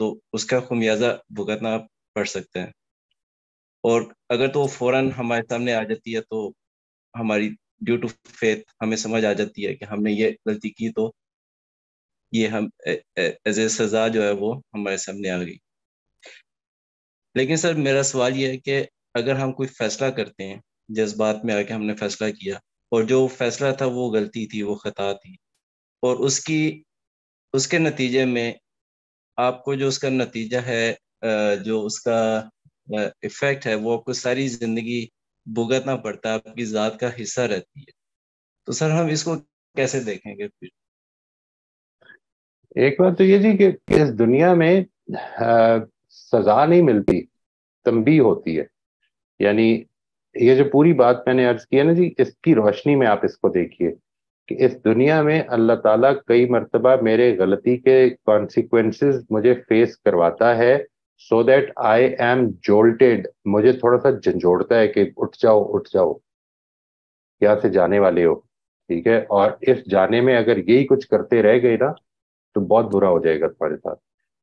تو اس کا خمیازہ بھگتنا پڑ سکتا ہے. اور اگر تو فوراً ہمارے سامنے آ جاتی ہے تو ہماری ڈیو ٹو فیتھ ہمیں سمجھ آ جاتی ہے کہ ہم نے یہ غلطی کی, تو یہ ہم ایز اے سزا جو ہے وہ ہمارے سامنے آ گئی. لیکن سر میرا سوال یہ ہے کہ اگر ہم کوئی فیصلہ کرتے ہیں, جذبات میں آ کے ہم نے فیصلہ کیا, اور جو فیصلہ تھا وہ غلطی تھی, وہ خطا تھی, اور اس کے نتیجے میں آپ کو جو اس کا نتیجہ ہے, جو اس کا ایفیکٹ ہے, وہ آپ کو ساری زندگی بھگتنا پڑتا ہے, آپ کی ذات کا حصہ رہتی ہے, تو سر ہم اس کو کیسے دیکھیں گے پھر؟ ایک بات تو یہ جی کہ اس دنیا میں سزا نہیں ملتی, تنبیہ ہوتی ہے. یعنی یہ جو پوری بات میں نے عرض کی ہے نا جی, اس کی روشنی میں آپ اس کو دیکھیے کہ اس دنیا میں اللہ تعالیٰ کئی مرتبہ میرے غلطی کے کانسیکوینسز مجھے فیس کرواتا ہے, سو دیٹ آئی ایم جولٹیڈ, مجھے تھوڑا سا جھنجھوڑتا ہے کہ اٹھ جاؤ کیا سے جانے والے ہو, ٹھیک ہے, اور اس جانے میں اگر یہی کچھ کرتے رہ گئے نا تو بہت برا ہو جائے گا تمہارے ساتھ.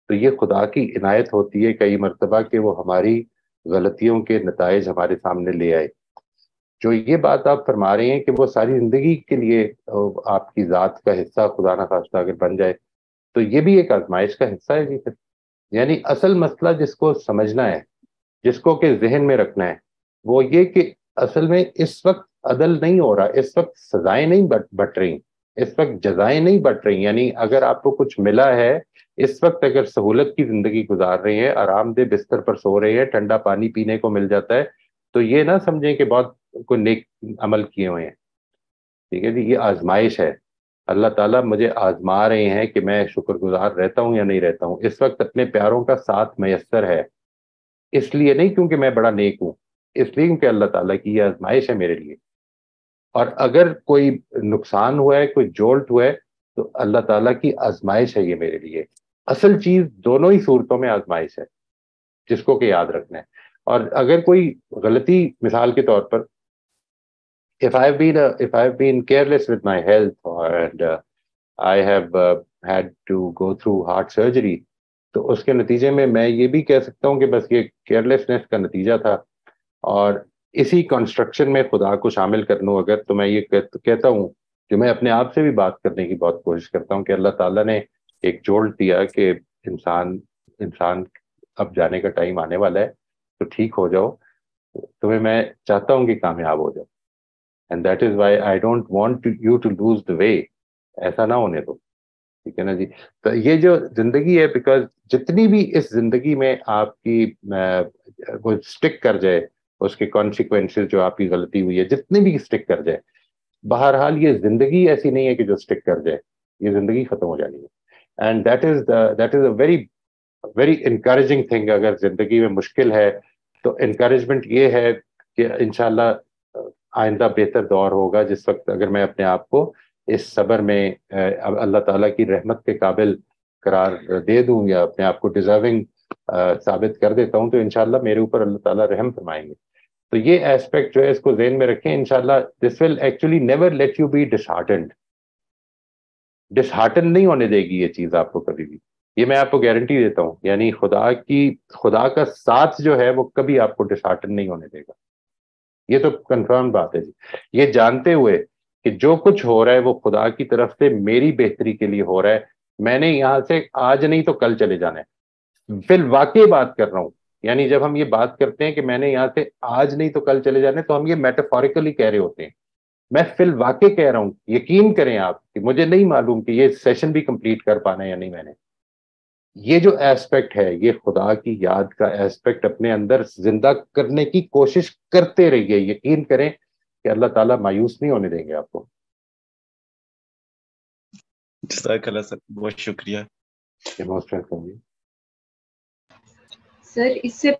تو یہ خدا کی عنایت ہوتی ہے کئی مرتبہ کہ وہ ہماری غلطیوں کے نتائج ہمارے سامنے لے آئے. جو یہ بات آپ فرما رہے ہیں کہ وہ ساری زندگی کے لیے آپ کی ذات کا حصہ خدا نہ خواستہ اگر بن جائے, تو یہ بھی ایک آزمائش کا حصہ ہے جی. پھر یعنی اصل مسئلہ جس کو سمجھنا ہے, جس کو کہ ذہن میں رکھنا ہے, وہ یہ کہ اصل میں اس وقت عدل نہیں ہو رہا, اس وقت سزائیں نہیں بٹ رہی, اس وقت جزائیں نہیں بٹ رہی. یعنی اگر آپ کو کچھ ملا ہے اس وقت, اگر سہولت کی زندگی گزار رہے ہیں, آرام دہ بستر پر سو رہے ہیں, ٹھنڈا پانی پینے کو مل جاتا ہے, تو یہ نہ سمجھیں کہ بہت کوئی نیک عمل کیے ہوئے ہیں. ٹھیک ہے جی, یہ آزمائش ہے. اللہ تعالیٰ مجھے آزما رہے ہیں کہ میں شکر گزار رہتا ہوں یا نہیں رہتا ہوں. اس وقت اپنے پیاروں کا ساتھ میسر ہے, اس لیے نہیں کیونکہ میں بڑا نیک ہوں, اس لیے کیونکہ اللہ تعالیٰ کی یہ آزمائش ہے میرے لیے. اور اگر کوئی نقصان ہوا ہے, کوئی جولٹ ہوا ہے, تو اللہ تعالیٰ کی آزمائش ہے یہ میرے لیے. اصل چیز دونوں ہی صورتوں میں آزمائش ہے, جس کو کہ یاد رکھنا ہے. اور اگر کوئی غلطی, مثال کے طور پر if I've been careless with my health, and I have had to go through heart surgery, تو اس کے نتیجے میں یہ بھی کہہ سکتا ہوں کہ بس یہ کیئرلیسنس کا نتیجہ تھا. اور اسی کنسٹرکشن میں خدا کو شامل کر لوں اگر, تو میں یہ کہتا ہوں کہ میں اپنے آپ سے بھی بات کرنے کی بہت کوشش کرتا ہوں کہ اللہ تعالیٰ نے ایک جولٹ دیا کہ انسان اب جانے کا ٹائم آنے والا ہے, تو ٹھیک ہو جاؤ. تمہیں میں چاہتا ہوں کہ کامیاب ہو جاؤ, and that is why I don't want you to lose the way. ایسا نہ ہونے دو, ٹھیک ہے نا جی. تو یہ جو زندگی ہے, بیکاز جتنی بھی اس زندگی میں آپ کی وہ اسٹک کر جائے, اس کے کانسیکوینسز جو آپ کی غلطی ہوئی ہے جتنی بھی اسٹک کر جائے, بہرحال یہ زندگی ایسی نہیں ہے کہ جو اسٹک کر جائے, یہ زندگی ختم ہو جانی ہے. And that is a very very encouraging thing. اگر زندگی میں مشکل ہے تو انکریجمنٹ یہ ہے کہ انشاءاللہ آئندہ بہتر دور ہوگا, جس وقت اگر میں اپنے آپ کو اس صبر میں اللہ تعالیٰ کی رحمت کے قابل قرار دے دوں, یا اپنے آپ کو ڈیزرونگ ثابت کر دیتا ہوں, تو انشاءاللہ میرے اوپر اللہ تعالیٰ رحم فرمائیں گے. تو یہ ایسپیکٹ جو ہے اس کو ذہن میں رکھیں. انشاءاللہ this will actually never let you be disheartened. Dishearten نہیں ہونے دے گی یہ چیز آپ کو کبھی بھی, یہ میں آپ کو گارنٹی دیتا ہوں. یعنی خدا کا ساتھ جو ہے وہ کبھی آپ کو ڈسہارٹن نہیں ہونے دے گا. یہ تو کنفرم بات ہے جی. یہ جانتے ہوئے کہ جو کچھ ہو رہا ہے وہ خدا کی طرف سے میری بہتری کے لیے ہو رہا ہے. میں نے یہاں سے آج نہیں تو کل چلے جانا ہے. فی الواقع بات کر رہا ہوں. یعنی جب ہم یہ بات کرتے ہیں کہ میں نے یہاں سے آج نہیں تو کل چلے جانا ہے, تو ہم یہ میٹافوریکلی کہہ رہے ہوتے ہیں. میں فی الواقع کہہ رہا ہوں, یقین کریں آپ کہ مجھے نہیں معلوم کہ یہ سیشن بھی کمپلیٹ کر پانا ہے یا نہیں. میں نے یہ جو ایسپیکٹ ہے, یہ خدا کی یاد کا ایسپیکٹ اپنے اندر زندہ کرنے کی کوشش کرتے رہیے. یقین کریں کہ اللہ تعالیٰ مایوس نہیں ہونے دیں گے آپ کو. جزاک اللہ سر, بہت شکریہ. موسٹ ویلکم جی. سر اس سے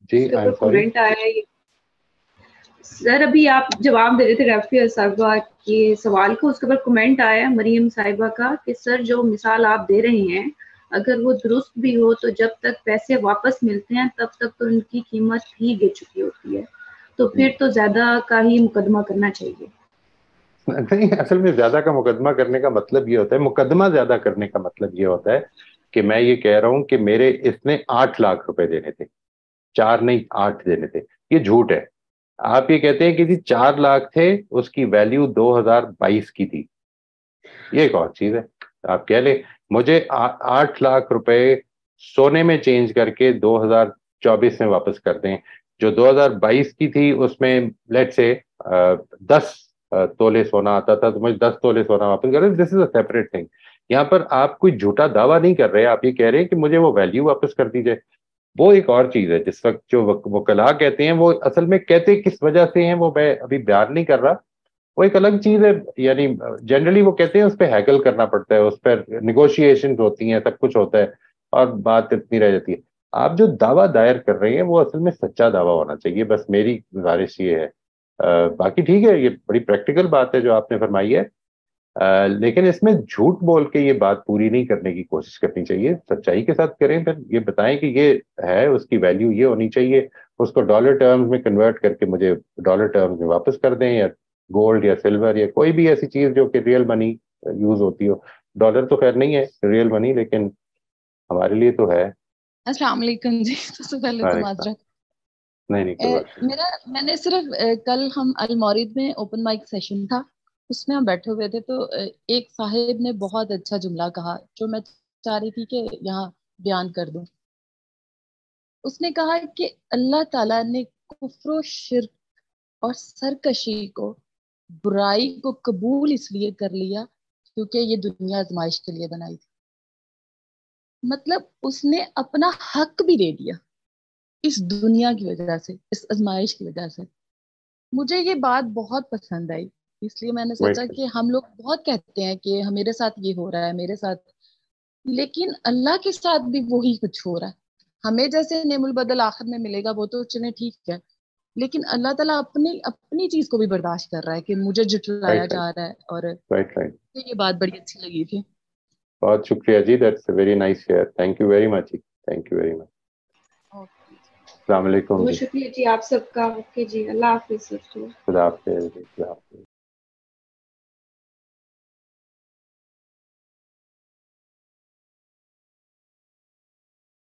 جی کمنٹ آیا ہے سر, ابھی آپ جواب دے رہے تھے رافیہ صاحبہ کے سوال کو, اس کے بعد کمنٹ آیا مریم صاحبہ کا کہ سر جو مثال آپ دے رہے ہیں اگر وہ درست بھی ہو تو جب تک پیسے واپس ملتے ہیں تب تک تو ان کی قیمت ہی گر چکی ہوتی ہے, تو پھر تو زیادہ کا ہی مقدمہ کرنا چاہیے. نہیں اصل میں زیادہ کا مقدمہ کرنے کا مطلب یہ ہوتا ہے, مقدمہ زیادہ کرنے کا مطلب یہ ہوتا ہے کہ میں یہ کہہ رہا ہوں کہ میرے اس نے 8 لاکھ روپے دینے تھے, 4 نہیں 8 دینے تھے. یہ جھوٹ ہے. آپ یہ کہتے ہیں کہ جی 4 لاکھ تھے, اس کی ویلیو 2022 کی تھی, یہ ایک اور چیز ہے. آپ کہہ لیں مجھے 8 لاکھ روپے سونے میں چینج کر کے 2024 میں واپس کر دیں. جو 2022 کی تھی اس میں لیٹ سے 10 تولے سونا آتا تھا, تو مجھے 10 تولے سونا واپس کر دیں. دس از اے سیپریٹ تھنگ. یہاں پر آپ کوئی جھوٹا دعویٰ نہیں کر رہے, آپ یہ کہہ رہے ہیں کہ مجھے وہ ویلیو واپس کر دیجیے. وہ ایک اور چیز ہے. جس وقت جو وکلاء کہتے ہیں, وہ اصل میں کہتے کس وجہ سے ہیں وہ میں ابھی بیان نہیں کر رہا, وہ ایک الگ چیز ہے. یعنی جنرلی وہ کہتے ہیں اس پہ ہیکل کرنا پڑتا ہے, اس پہ نیگوشیشن ہوتی ہیں, سب کچھ ہوتا ہے اور بات اتنی رہ جاتی ہے. آپ جو دعویٰ دائر کر رہے ہیں وہ اصل میں سچا دعویٰ ہونا چاہیے, بس میری گزارش یہ ہے. باقی ٹھیک ہے, یہ بڑی پریکٹیکل بات ہے جو آپ نے فرمائی ہے, لیکن اس میں جھوٹ بول کے یہ بات پوری نہیں کرنے کی کوشش کرنی چاہیے. سچائی کے ساتھ کریں, پھر یہ بتائیں کہ یہ ہے, اس کی ویلیو یہ ہونی چاہیے, اس کو ڈالر ٹرمز میں کنورٹ کر کے مجھے ڈالر ٹرمز میں واپس کر دیں, یا گولڈ یا سلور یا کوئی بھی ایسی چیز جو کہ ریئل منی یوز ہوتی ہو. ڈالر تو خیر نہیں ہے ریئل منی, لیکن ہمارے لیے تو ہے. السلام علیکم جی. سب سے پہلے تو معذرت. نہیں میں نے صرف کل ہم المورد میں اوپن مائک سیشن تھا, اس میں ہم بیٹھے ہوئے تھے, تو ایک صاحب نے بہت اچھا جملہ کہا جو میں چاہ رہی تھی کہ یہاں بیان کر دوں. اس نے کہا کہ اللہ تعالیٰ نے کفر و شرک اور سرکشی کو, برائی کو قبول اس لیے کر لیا کیونکہ یہ دنیا آزمائش کے لیے بنائی تھی. مطلب اس نے اپنا حق بھی دے دیا اس دنیا کی وجہ سے, اس آزمائش کی وجہ سے. مجھے یہ بات بہت پسند آئی, اس لیے میں نے سوچا کہ ہم لوگ بہت کہتے ہیں کہ میرے ساتھ یہ ہو رہا ہے, میرے ساتھ, لیکن اللہ کے ساتھ بھی وہی کچھ ہو رہا ہے. ہمیں جیسے نعم البدل آخر میں ملے گا وہ تو چلیں ٹھیک ہے, لیکن اللہ تعالیٰ اپنی چیز کو بھی برداشت کر رہا ہے کہ مجھے جٹلایا جا رہا ہے. اور یہ بات بڑی اچھی لگی تھی. بہت شکریہ جی, that's a very nice share. Thank you very much, thank you very much. السلام علیکم. بہت شکریہ جی آپ سب کا. اوکے جی, اللہ حافظ. خدا حافظ.